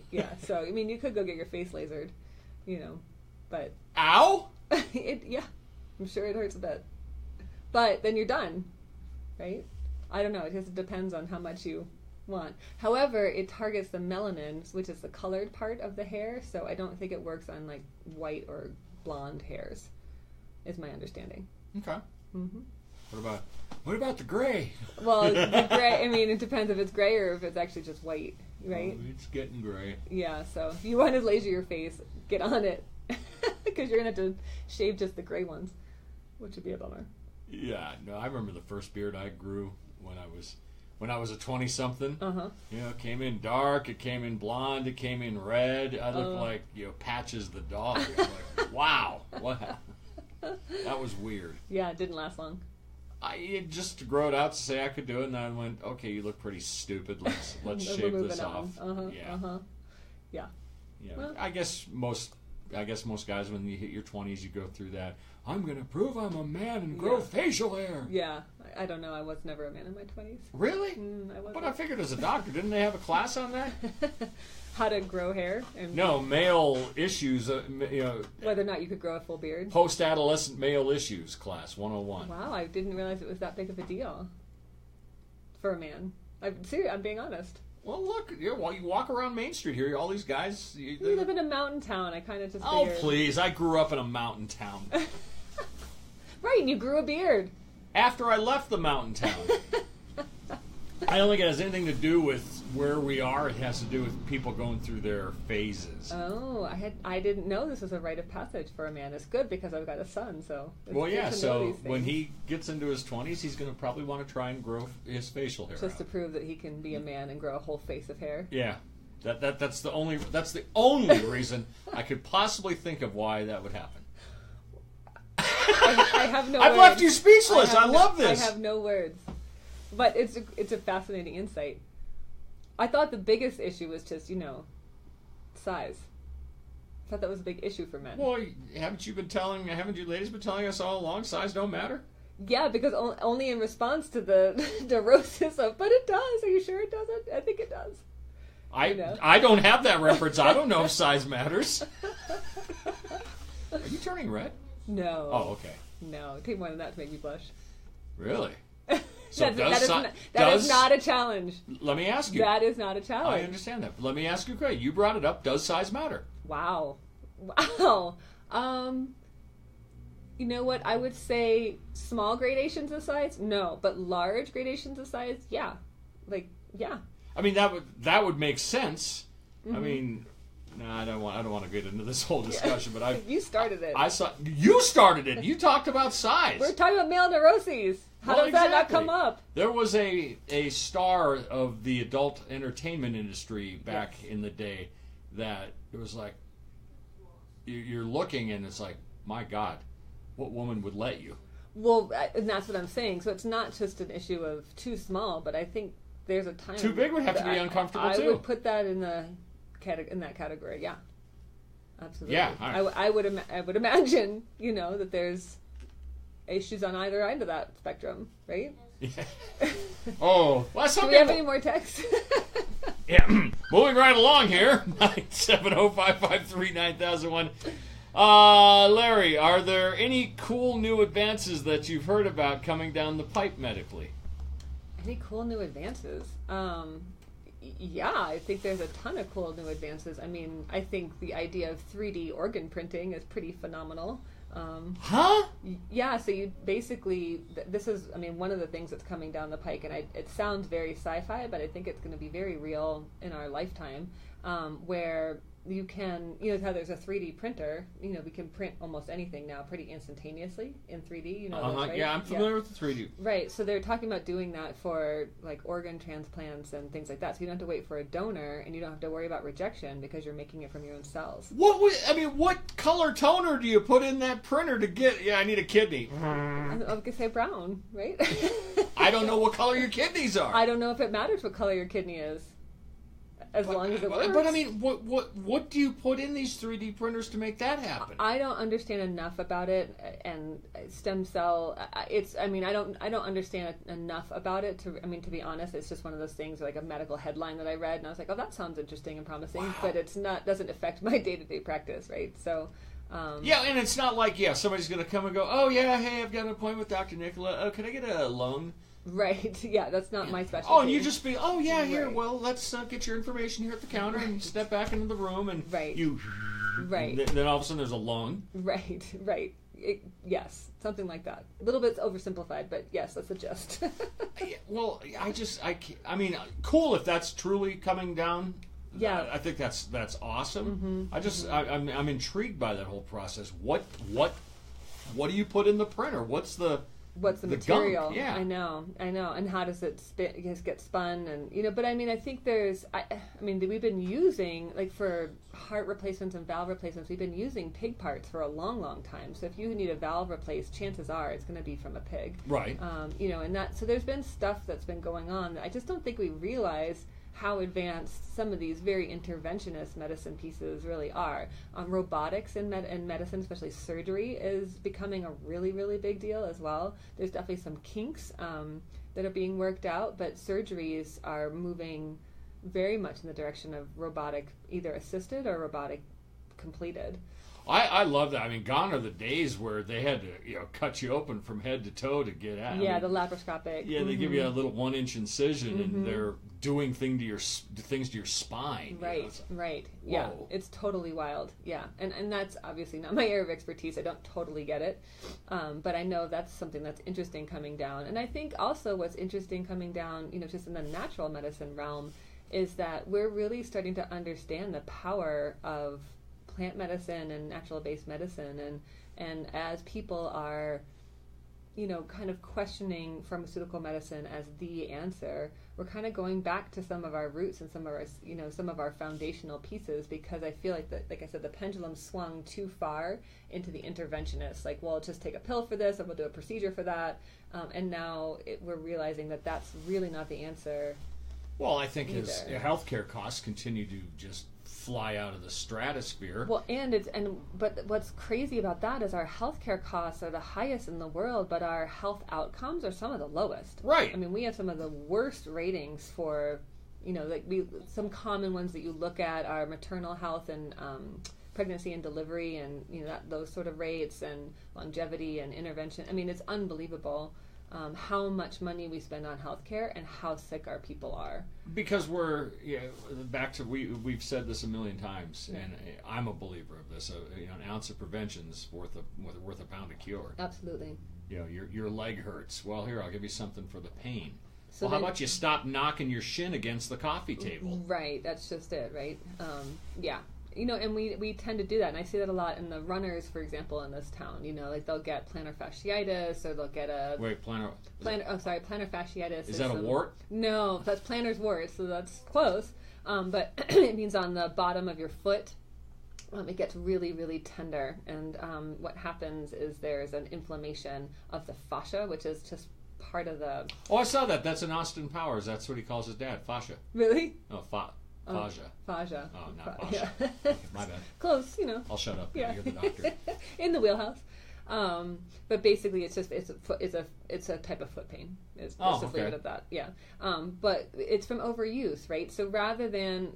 yeah. So I mean, you could go get your face lasered, but. Ow! Yeah, I'm sure it hurts a bit, but then you're done, right? I don't know. It just depends on how much you want. However, it targets the melanin, which is the colored part of the hair, so I don't think it works on white or blonde hairs, is my understanding. Okay. Mm-hmm. What about the gray? Well, the gray. I mean, it depends if it's gray or if it's actually just white, right? Oh, it's getting gray. Yeah. So if you want to laser your face, get on it, because you're gonna have to shave just the gray ones, which would be a bummer. Yeah. No, I remember the first beard I grew when I was a 20-something. It came in dark, it came in blonde, it came in red. I looked like Patches the dog. I was like, wow, what? That was weird. Yeah, it didn't last long. I just to grow it out to say I could do it, and I went, okay, you look pretty stupid. Let's shave this off. Yeah. Well, I guess most guys, when you hit your 20s, you go through that. I'm going to prove I'm a man and grow facial hair. Yeah. I don't know. I was never a man in my 20s. Really? I wasn't. But I figured as a doctor, didn't they have a class on that? How to grow hair? No, male issues, whether or not you could grow a full beard? Post-adolescent male issues class, 101. Wow, I didn't realize it was that big of a deal for a man. I'm being honest. Well, look, while you walk around Main Street here, all these guys. We live in a mountain town. I kind of just Oh, figured. please. I grew up in a mountain town. Right, and you grew a beard. After I left the mountain town. I don't think it has anything to do with where we are. It has to do with people going through their phases. Oh, I didn't know this was a rite of passage for a man. It's good because I've got a son, so. It's Well, good yeah, to know so these when things. he gets into his 20s, he's going to probably want to try and grow his facial hair Just to out. prove that he can be a man and grow a whole face of hair. Yeah. That's the only reason I could possibly think of why that would happen. I have no I've words. left you speechless. I have love no, this. I have no words. But it's a fascinating insight. I thought the biggest issue was just, size. I thought that was a big issue for men. Well, haven't you ladies been telling us all along size don't matter? Yeah, because only in response to the neurosis of, but it does. Are you sure it doesn't? I think it does. I don't have that reference. I don't know if size matters. Are you turning red? No. Oh, okay. No, it takes more than that to make me blush. Really? So that is not a challenge. Let me ask you. That is not a challenge. I understand that. But let me ask you, Craig. You brought it up. Does size matter? Wow. You know what? I would say small gradations of size, no, but large gradations of size, yeah. Yeah. I mean, that would make sense. Mm-hmm. I mean, no, I don't want to get into this whole discussion, but You started it. you started it. You talked about size. We're talking about male neuroses. How does that not come up? There was a star of the adult entertainment industry back in the day that it was like you're looking and it's like, my God, what woman would let you? Well, and that's what I'm saying. So it's not just an issue of too small, but I think there's a time. Too big would have to be uncomfortable too. I would put that in that category. Yeah, absolutely. Yeah, I would imagine that there's issues on either end of that spectrum, right? Yeah. Oh, well, Do we have any more texts? Yeah, moving right along here. 970-553-9001. Larry, are there any cool new advances that you've heard about coming down the pipe medically? Any cool new advances? Yeah, I think there's a ton of cool new advances. I mean, I think the idea of 3D organ printing is pretty phenomenal. Huh? Yeah, so you basically, this is, one of the things that's coming down the pike, and it sounds very sci-fi, but I think it's going to be very real in our lifetime, where you can, how there's a 3D printer, we can print almost anything now pretty instantaneously in 3D, those, right? Yeah, I'm familiar with the 3D. Right, so they're talking about doing that for like organ transplants and things like that, so you don't have to wait for a donor, and you don't have to worry about rejection because you're making it from your own cells. What color toner do you put in that printer to get, I need a kidney? I was going to say brown, right? I don't know what color your kidneys are. I don't know if it matters what color your kidney is. As long as it works. But I mean, what do you put in these 3D printers to make that happen? I don't understand enough about it, and stem cell. I don't understand enough about it to be honest. It's just one of those things like a medical headline that I read, and I was like, oh, that sounds interesting and promising, Wow. but doesn't affect my day-to-day practice, right? So. Yeah, and it's not like somebody's going to come and go, oh yeah, hey, I've got an appointment with Dr. Nicola. Can I get a loan? Right, yeah, that's not my specialty. Oh, and you just be, oh yeah, here, Right. well, let's get your information here at the counter and step back into the room and Right. you, Right. Then all of a sudden there's a loan. Right. Yes, something like that. A little bit oversimplified, but yes, that's a gist. Well, cool if that's truly coming down. Yeah. I think that's awesome. Mm-hmm. I'm intrigued by that whole process. What do you put in the printer? What's the material? Gunk? Yeah. I know. And how does it get spun? And but I think there's. We've been using for heart replacements and valve replacements. We've been using pig parts for a long, long time. So if you need a valve replaced, chances are it's going to be from a pig. Right. And that. So there's been stuff that's been going on that I just don't think we realize how advanced some of these very interventionist medicine pieces really are. Robotics in medicine, especially surgery, is becoming a really, really big deal as well. There's definitely some kinks that are being worked out, but surgeries are moving very much in the direction of robotic, either assisted or robotic completed. I love that. I mean, gone are the days where they had to, cut you open from head to toe to get out. Yeah, the laparoscopic. Yeah, they give you a little 1-inch incision, and they're doing things to your spine. Right, right. Yeah, it's totally wild. Yeah, and that's obviously not my area of expertise. I don't totally get it, but I know that's something that's interesting coming down. And I think also what's interesting coming down, just in the natural medicine realm, is that we're really starting to understand the power of plant medicine and natural-based medicine, and as people are kind of questioning pharmaceutical medicine as the answer, we're kind of going back to some of our roots and some of our foundational pieces, because I feel like I said, the pendulum swung too far into the interventionist, like, well, just take a pill for this, or we'll do a procedure for that, and now we're realizing that that's really not the answer. Well, I think as healthcare costs continue to just fly out of the stratosphere. Well, but what's crazy about that is our healthcare costs are the highest in the world, but our health outcomes are some of the lowest. Right. I mean, we have some of the worst ratings for, some common ones that you look at are maternal health and pregnancy and delivery, and those sort of rates, and longevity and intervention. I mean, it's unbelievable. How much money we spend on healthcare and how sick our people are. Because we've said this a million times, and I'm a believer of this. An ounce of prevention is worth a pound of cure. Absolutely. Your leg hurts. Well, here, I'll give you something for the pain. So how about you stop knocking your shin against the coffee table? Right. That's just it. Right. Yeah. And we tend to do that, and I see that a lot in the runners, for example, in this town. Like they'll get plantar fasciitis, or they'll get plantar fasciitis. Is that a wart? No, that's plantar's wart, so that's close. But it means on the bottom of your foot. It gets really, really tender, and what happens is there's an inflammation of the fascia, which is just part of the... Oh, I saw that. That's in Austin Powers. That's what he calls his dad, fascia. Really? Oh, fascia. Fascia. Oh, not fascia. Yeah. My bad. Close, I'll shut up. Yeah. You're the doctor. In the wheelhouse. But basically, it's a type of foot pain. Let's just leave it at that. Yeah. But it's from overuse, right? So rather than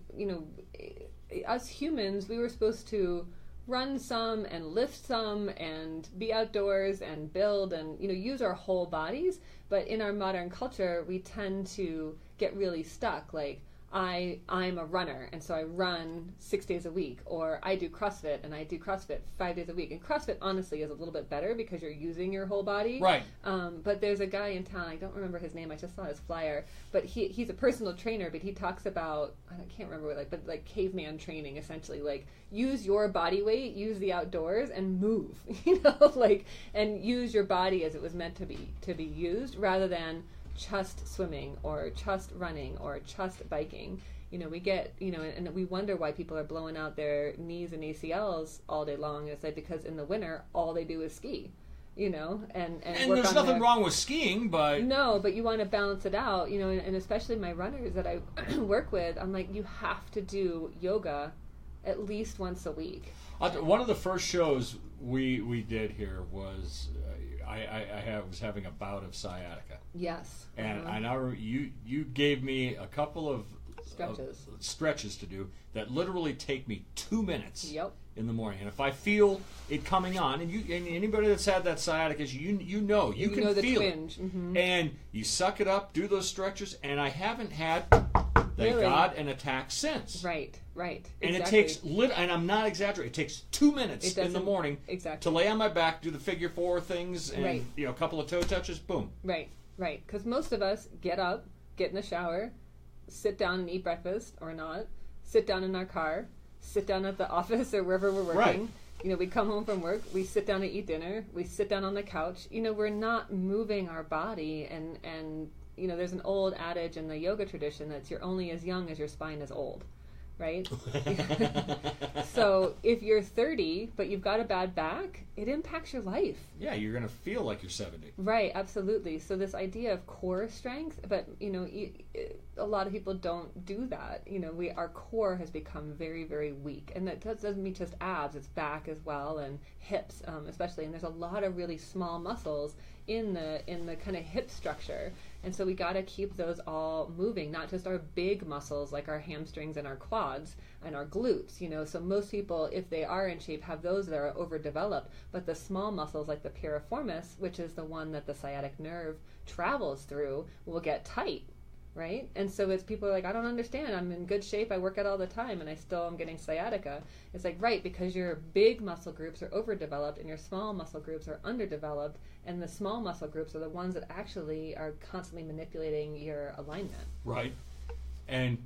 us humans, we were supposed to run some and lift some and be outdoors and build and use our whole bodies. But in our modern culture, we tend to get really stuck, like, I'm a runner, and so I run 6 days a week, or I do CrossFit, and I do CrossFit 5 days a week. And CrossFit, honestly, is a little bit better because you're using your whole body. Right. But there's a guy in town, I don't remember his name, I just saw his flyer, but he's a personal trainer, but he talks about, I can't remember what, but caveman training, essentially, like, use your body weight, use the outdoors, and move, and use your body as it was meant to be used, rather than just swimming or just running or just biking. We get, and we wonder why people are blowing out their knees and ACLs all day long. It's like because in the winter all they do is ski, and there's nothing wrong with skiing, but no, but you want to balance it out, and especially my runners that I work with, I'm like, you have to do yoga at least once a week. One of the first shows we did here was I was having a bout of sciatica. Yes. And I know you gave me a couple of stretches to do that literally take me 2 minutes. Yep. In the morning, and if I feel it coming on, and anybody that's had that sciatica, you can feel twinge. It, mm-hmm. and you suck it up, do those stretches, and I haven't had, thank God, an attack since. Right. And exactly. It takes, and I'm not exaggerating, it takes 2 minutes in the morning to lay on my back, do the figure 4 things, and a couple of toe touches, boom. Right. Because most of us get up, get in the shower, sit down and eat breakfast, or not, sit down in our car, sit down at the office or wherever we're working. Right. We come home from work, we sit down to eat dinner, we sit down on the couch. We're not moving our body, and there's an old adage in the yoga tradition that you're only as young as your spine is old, right? So if you're 30 but you've got a bad back, it impacts your life. Yeah, you're going to feel like you're 70. Right, absolutely. So this idea of core strength, but a lot of people don't do that. You know, our core has become very, very weak, and that doesn't mean just abs. It's back as well, and hips, especially. And there's a lot of really small muscles in the kind of hip structure, and so we got to keep those all moving, not just our big muscles like our hamstrings and our quads and our glutes. You know, so most people, if they are in shape, have those that are overdeveloped, but the small muscles like the piriformis, which is the one that the sciatic nerve travels through, will get tight. Right? And so it's people are like, I don't understand. I'm in good shape. I work out all the time and I still am getting sciatica. It's like, right, because your big muscle groups are overdeveloped and your small muscle groups are underdeveloped, and the small muscle groups are the ones that actually are constantly manipulating your alignment. Right. And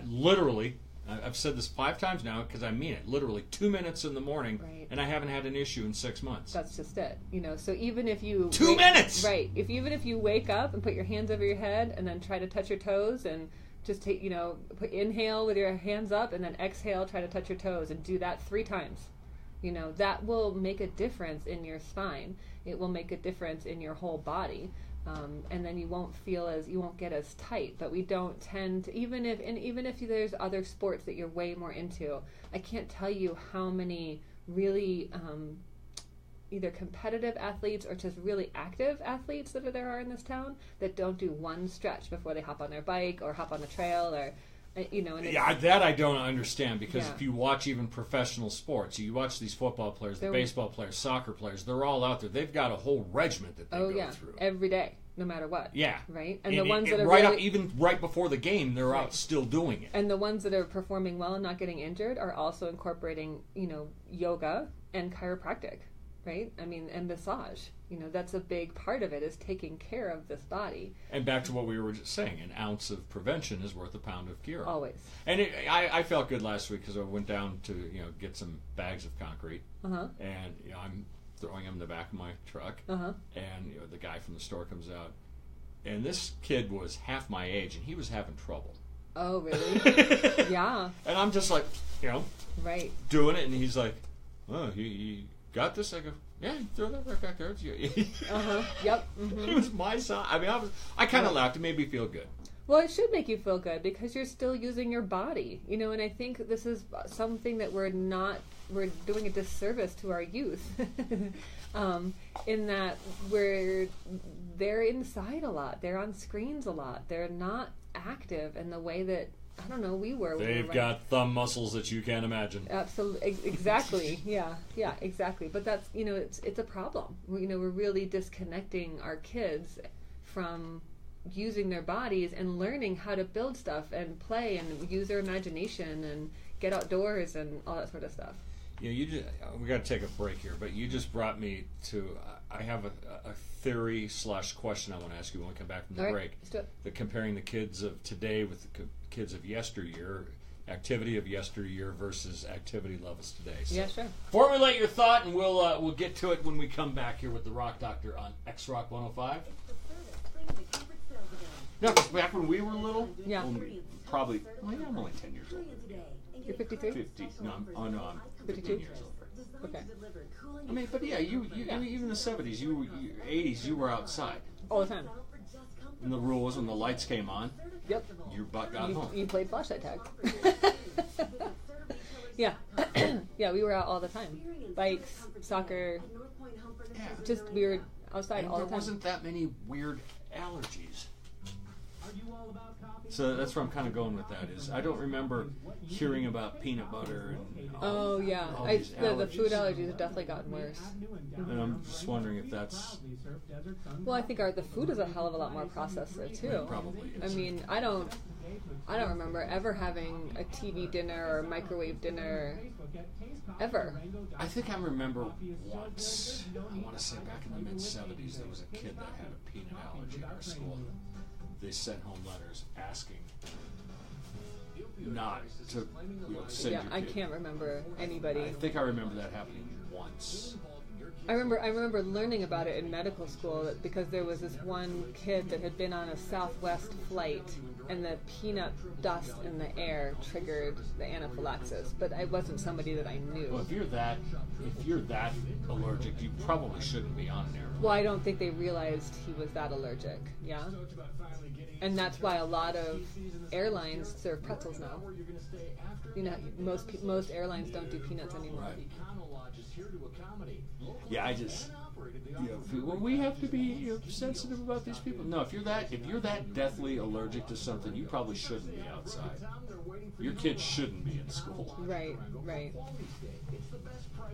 literally, I've said this 5 times now because I mean it, literally 2 minutes in the morning, right. And I haven't had an issue in 6 months. That's just it. You know, so even if you... 2 minutes! Right. Even if you wake up and put your hands over your head and then try to touch your toes and just take, you know, inhale with your hands up and then exhale, try to touch your toes, and do that 3 times. You know, that will make a difference in your spine. It will make a difference in your whole body. And then you won't get as tight. But we don't tend to, even if there's other sports that you're way more into, I can't tell you how many really either competitive athletes or just really active athletes that there are in this town that don't do one stretch before they hop on their bike or hop on the trail, or you know. And that I don't understand, because if you watch even professional sports, you watch these football players, the baseball players, soccer players, they're all out there. They've got a whole regiment that they go through every day, no matter what. Yeah, right. And the ones that are right up, even right before the game, they're out still doing it. And the ones that are performing well and not getting injured are also incorporating, you know, yoga and chiropractic, right? I mean, and massage. You know, that's a big part of it, is taking care of this body. And back to what we were just saying, an ounce of prevention is worth a pound of cure. Always. And I felt good last week because I went down to, you know, get some bags of concrete. Uh-huh. And, you know, I'm throwing them in the back of my truck. Uh-huh. And, you know, the guy from the store comes out. And this kid was half my age, and he was having trouble. Oh, really? Yeah. And I'm just like, you know, doing it. And he's like, oh, you got this? I go, yeah, throw that right back there. Uh-huh. Yep. Mm-hmm. It was my son. I mean, I kind of laughed. It made me feel good. Well, it should make you feel good because you're still using your body, you know, and I think this is something that we're doing a disservice to our youth in that they're inside a lot. They're on screens a lot. They're not active in the way that, I don't know, we were. They've got thumb muscles that you can't imagine. Absolutely, exactly. Yeah, exactly. But that's, you know, it's a problem. You know, we're really disconnecting our kids from using their bodies and learning how to build stuff and play and use their imagination and get outdoors and all that sort of stuff. Yeah, we got to take a break here, but you just brought me to. I have a theory / question I want to ask you when we come back from the break. Let's do it. That comparing the kids of today with the kids of yesteryear, activity of yesteryear versus activity levels today. So yeah, sure. Formulate your thought, and we'll get to it when we come back here with the Rock Doctor on X Rock 105. No, because back when we were little, probably. Well, yeah, I'm only 10 years old. You're 53? 50. No, I'm 52 years old. Okay. I mean, but yeah, you even in the 70s, 80s, you were outside. All the time. And the rule was when the lights came on, yep, your butt got home. You played flashlight tag. Yeah. Yeah, we were out all the time. Bikes, soccer. Yeah. Just we were outside all the time. There wasn't that many weird allergies. So that's where I'm kind of going with that. Is I don't remember hearing about peanut butter and all the food allergies have definitely gotten worse. And I'm just wondering if that's. Well, I think the food is a hell of a lot more processed there too. It probably is. I mean, I don't remember ever having a TV dinner or microwave dinner ever. I think I remember once. I want to say back in the mid-70s, there was a kid that had a peanut allergy in our school. They sent home letters asking not to send your kid. I can't remember anybody. I think I remember that happening once. I remember learning about it in medical school because there was this one kid that had been on a Southwest flight, and the peanut dust in the air triggered the anaphylaxis. But I wasn't somebody that I knew. Well, if you're that allergic, you probably shouldn't be on there. Well, I don't think they realized he was that allergic. Yeah, and that's why a lot of airlines serve pretzels now. You know, most airlines don't do peanuts anymore. Right. Yeah, well, we have to be sensitive about these people. No, if you're that deathly allergic to something, you probably shouldn't be outside. Your kids shouldn't be in school. Right.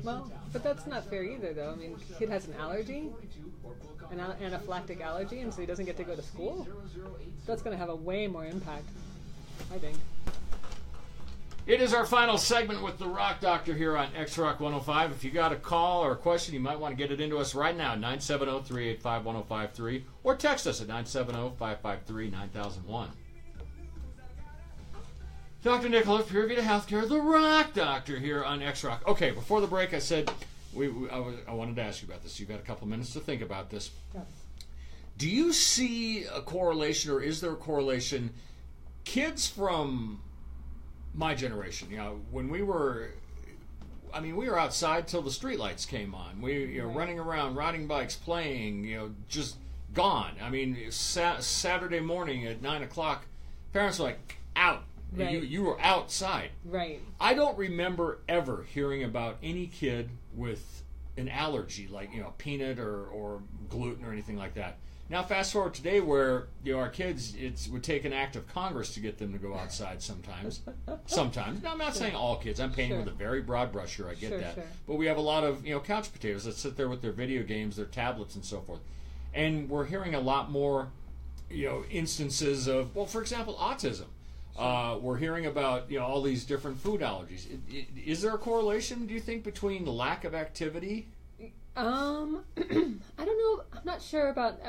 Well, but that's not fair either, though. I mean, the kid has an allergy, an anaphylactic allergy, and so he doesn't get to go to school. That's going to have a way more impact, I think. It is our final segment with the Rock Doctor here on X-Rock 105. If you got a call or a question, you might want to get it into us right now, 970-385-1053, or text us at 970-553-9001. Dr. Nicholas, Pure Vita Healthcare, the Rock Doctor here on X-Rock. Okay, before the break, I said I wanted to ask you about this. You've got a couple minutes to think about this. Yes. Do you see a correlation, or is there a correlation? Kids from my generation, when we were outside till the streetlights came on. We, running around, riding bikes, playing, just gone. I mean, Saturday morning at 9 o'clock, parents were like, out. Right. You were outside. Right. I don't remember ever hearing about any kid with an allergy, like, peanut or gluten or anything like that. Now, fast forward today where, our kids, it would take an act of Congress to get them to go outside sometimes. Sometimes. Now, I'm not saying all kids. I'm painting with a very broad brush here. I get that. Sure. But we have a lot of, couch potatoes that sit there with their video games, their tablets, and so forth. And we're hearing a lot more, instances of, well, for example, autism. We're hearing about, all these different food allergies. Is there a correlation, do you think, between the lack of activity? I don't know. I'm not sure about.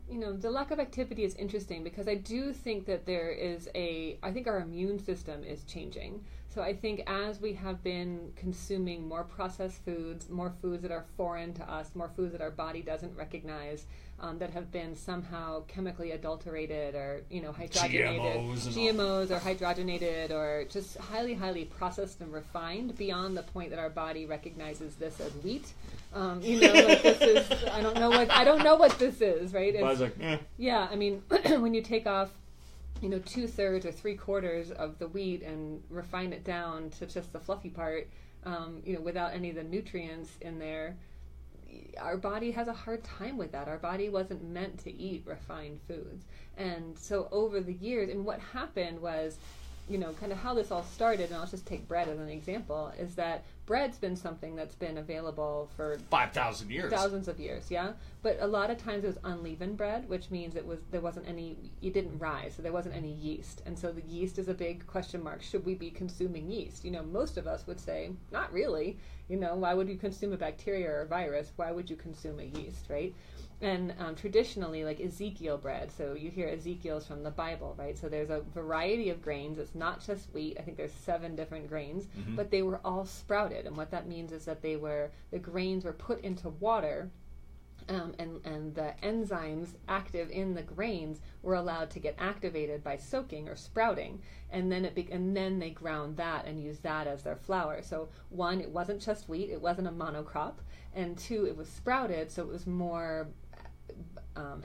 The lack of activity is interesting because I do think that there is I think our immune system is changing. So I think as we have been consuming more processed foods, more foods that are foreign to us, more foods that our body doesn't recognize, that have been somehow chemically adulterated or hydrogenated, GMOs or hydrogenated or just highly, highly processed and refined beyond the point that our body recognizes this as wheat. This is. I don't know what this is, right? I was like, eh. Yeah, I mean, when you take off, 2/3 or 3/4 of the wheat and refine it down to just the fluffy part, without any of the nutrients in there, our body has a hard time with that. Our body wasn't meant to eat refined foods. And so over the years, and what happened was, kind of how this all started, and I'll just take bread as an example, is that bread's been something that's been available for 5,000 years. Thousands of years, yeah. But a lot of times it was unleavened bread, which means it didn't rise, so there wasn't any yeast. And so the yeast is a big question mark. Should we be consuming yeast? Most of us would say, not really. Why would you consume a bacteria or a virus? Why would you consume a yeast, right? And traditionally, like Ezekiel bread, so you hear Ezekiel's from the Bible, right? So there's a variety of grains. It's not just wheat. I think there's 7 different grains, but they were all sprouted. And what that means is that the grains were put into water, and the enzymes active in the grains were allowed to get activated by soaking or sprouting, and then they ground that and used that as their flour. So 1, it wasn't just wheat; it wasn't a monocrop, and 2, it was sprouted, so it was more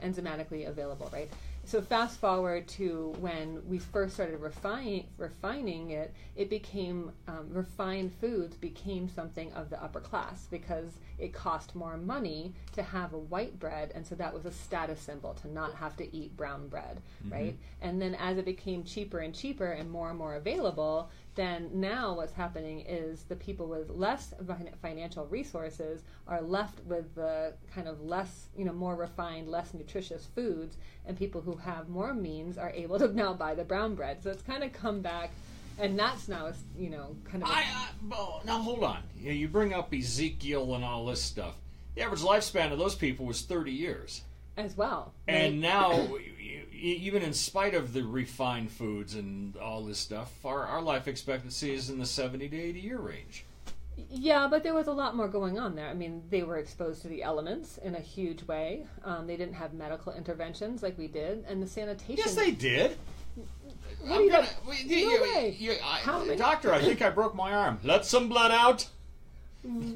enzymatically available, right? So fast forward to when we first started refining it, it became, refined foods became something of the upper class because it cost more money to have a white bread, and so that was a status symbol to not have to eat brown bread, right? And then as it became cheaper and cheaper and more available, then now what's happening is the people with less financial resources are left with the kind of less, more refined, less nutritious foods, and people who have more means are able to now buy the brown bread. So it's kind of come back, and that's now, kind of... now hold on. You bring up Ezekiel and all this stuff. The average lifespan of those people was 30 years. As well. And now... even in spite of the refined foods and all this stuff, our life expectancy is in the 70 to 80 year range. Yeah, but there was a lot more going on there. I mean, they were exposed to the elements in a huge way. They didn't have medical interventions like we did, and the sanitation. Yes, they did. What do you No way. How many- Doctor, I think I broke my arm. Let some blood out.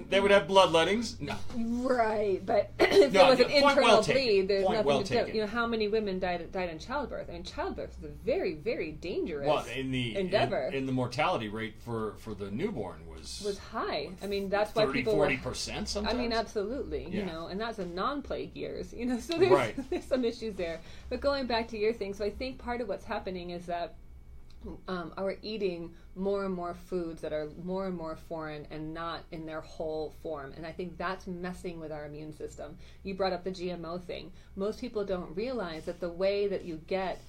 They would have bloodlettings. No. Right, but if there was an point internal well taken. bleed, there's Point nothing well to do. taken. You know, how many women died in childbirth? I mean, childbirth is a very, very dangerous endeavor. In the mortality rate for the newborn was high. I mean, that's why 40% sometimes. I mean, absolutely. Yeah. You know, and that's a non-plague years. You know, so Right. there's some issues there. But going back to your thing, so I think part of what's happening is that we're eating more and more foods that are more and more foreign and not in their whole form. And I think that's messing with our immune system. You brought up the GMO thing. Most people don't realize that the way that you get,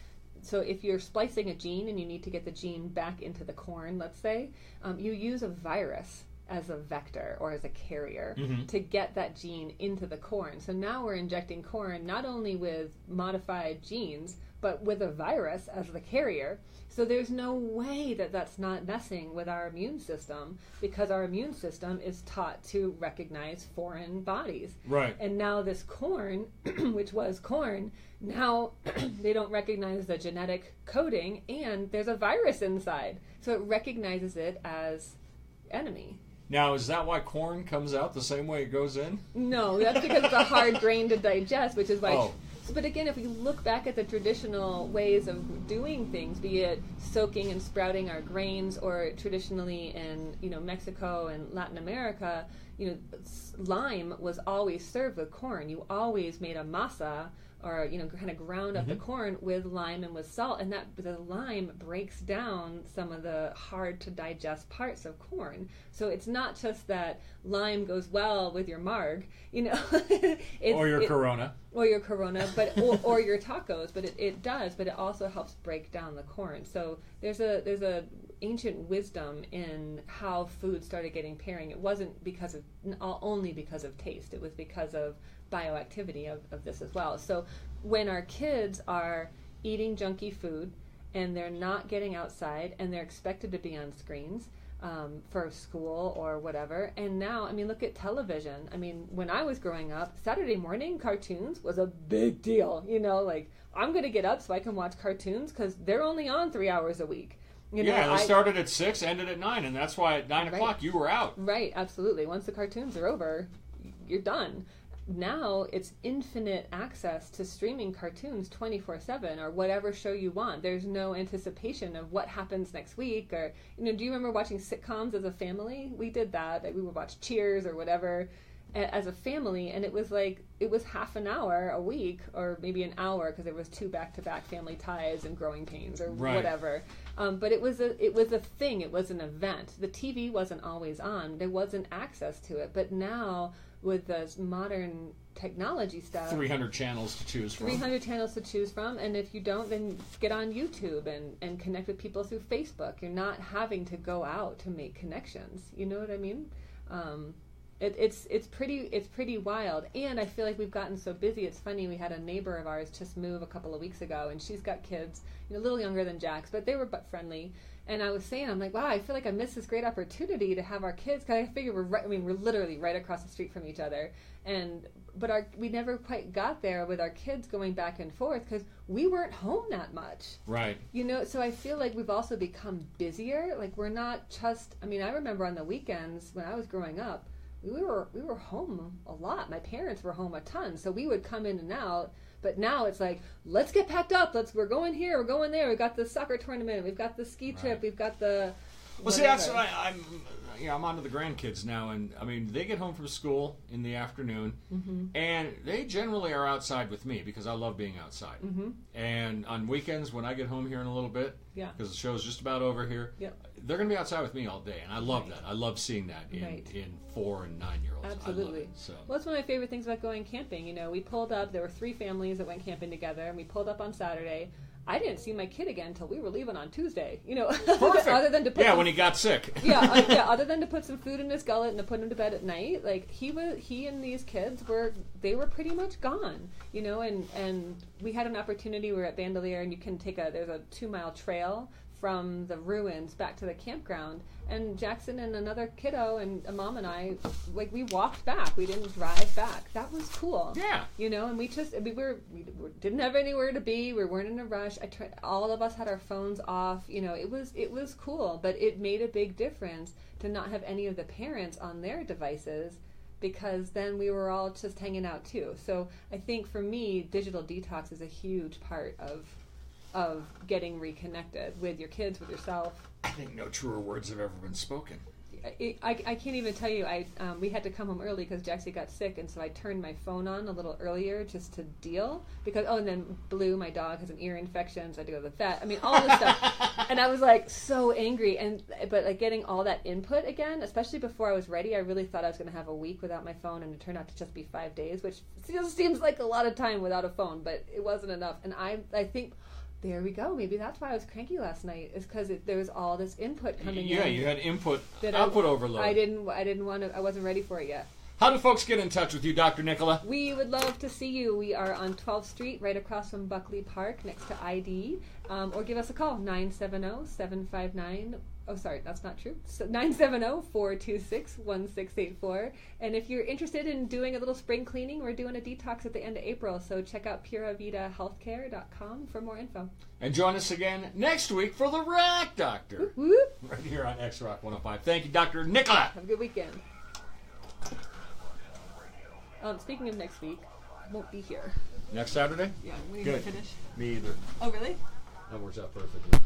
so if you're splicing a gene and you need to get the gene back into the corn, let's say, you use a virus as a vector or as a carrier to get that gene into the corn. So now we're injecting corn not only with modified genes, but with a virus as the carrier. So there's no way that that's not messing with our immune system, because our immune system is taught to recognize foreign bodies. Right. And now this corn, which was corn, now they don't recognize the genetic coding, and there's a virus inside. So it recognizes it as enemy. Now, is that why corn comes out the same way it goes in? No, that's because it's a hard grain to digest, which is why... Oh. But again, if we look back at the traditional ways of doing things, be it soaking and sprouting our grains, or traditionally in Mexico and Latin America, lime was always served with corn. You always made a masa, or kind of ground up the corn with lime and with salt, and that the lime breaks down some of the hard to digest parts of corn. So it's not just that lime goes well with your marg, or your Corona. Or your Corona, but or your tacos, but it does, but it also helps break down the corn. So there's a ancient wisdom in how food started getting pairing. It wasn't only because of taste. It was because of bioactivity of this as well. So when our kids are eating junky food and they're not getting outside and they're expected to be on screens for school or whatever, and now, I mean, look at television. I mean, when I was growing up, Saturday morning cartoons was a big deal. Like, I'm going to get up so I can watch cartoons because they're only on 3 hours a week. They started at 6, ended at 9, and that's why at 9 o'clock you were out. Right, absolutely. Once the cartoons are over, you're done. Now it's infinite access to streaming cartoons 24/7, or whatever show you want. There's no anticipation of what happens next week, or do you remember watching sitcoms as a family? We did that. We would watch Cheers or whatever as a family, and it was half an hour a week, or maybe an hour, because there was 2 back-to-back Family Ties and Growing Pains or whatever. But it was a thing. It was an event. The TV wasn't always on. There wasn't access to it. But now, with the modern technology stuff, 300 channels to choose from. 300 channels to choose from, and if you don't, then get on YouTube and connect with people through Facebook. You're not having to go out to make connections. You know what I mean? It's pretty wild, and I feel like we've gotten so busy. It's funny, we had a neighbor of ours just move a couple of weeks ago, and she's got kids, a little younger than Jack's, but they were butt friendly. And I was saying, I'm like, wow, I feel like I missed this great opportunity to have our kids, because I figure we're literally right across the street from each other, but we never quite got there with our kids going back and forth because we weren't home that much. Right. So I feel like we've also become busier. Like, we're not just, I remember on the weekends when I was growing up, we were home a lot. My parents were home a ton, so we would come in and out. But now it's like, let's get packed up. We're going here, we're going there. We've got the soccer tournament, we've got the ski trip, we've got the. Well, see, that's what I'm on to the grandkids now, and they get home from school in the afternoon, and they generally are outside with me because I love being outside. And on weekends when I get home here in a little bit, because the show's just about over here, they're going to be outside with me all day, and I love that. I love seeing that in 4 and 9-year-olds. Absolutely. I love it, so. Well, that's one of my favorite things about going camping. We pulled up. There were 3 families that went camping together, and we pulled up on Saturday. I didn't see my kid again until we were leaving on Tuesday. Perfect. Other than to put when he got sick. Other than to put some food in his gullet and to put him to bed at night, like he and these kids were pretty much gone. And we had an opportunity. We were at Bandelier, and you can there's a 2-mile trail from the ruins back to the campground, and Jackson and another kiddo and a mom and I, like, we walked back. We didn't drive back. That was cool. Yeah. You know, and we didn't have anywhere to be. We weren't in a rush. All of us had our phones off. You know, it was cool, but it made a big difference to not have any of the parents on their devices, because then we were all just hanging out too. So I think for me, digital detox is a huge part of getting reconnected with your kids, with yourself. I think no truer words have ever been spoken. I can't even tell you. We had to come home early because Jaxie got sick, and so I turned my phone on a little earlier just to deal, because and then Blue, my dog, has an ear infection, so I had to go to the vet. I mean, all this stuff, and I was like so angry, but like getting all that input again, especially before I was ready. I really thought I was going to have a week without my phone, and it turned out to just be 5 days, which still seems like a lot of time without a phone, but it wasn't enough. And I think. There we go. Maybe that's why I was cranky last night. Is because there was all this input coming in. Yeah, you had output overload. I didn't want to. I wasn't ready for it yet. How do folks get in touch with you, Dr. Nicola? We would love to see you. We are on 12th Street, right across from Buckley Park, next to ID. Or give us a call, 970-759. Oh, sorry, that's not true. So 970-426-1684. And if you're interested in doing a little spring cleaning, we're doing a detox at the end of April. So check out puravitahealthcare.com for more info. And join us again next week for the Rock Doctor. Whoop, whoop. Right here on X-Rock 105. Thank you, Dr. Nicola. Have a good weekend. Speaking of next week, I won't be here. Next Saturday? Yeah, when are you Good. going to finish? Me either. Oh, really? That works out perfectly.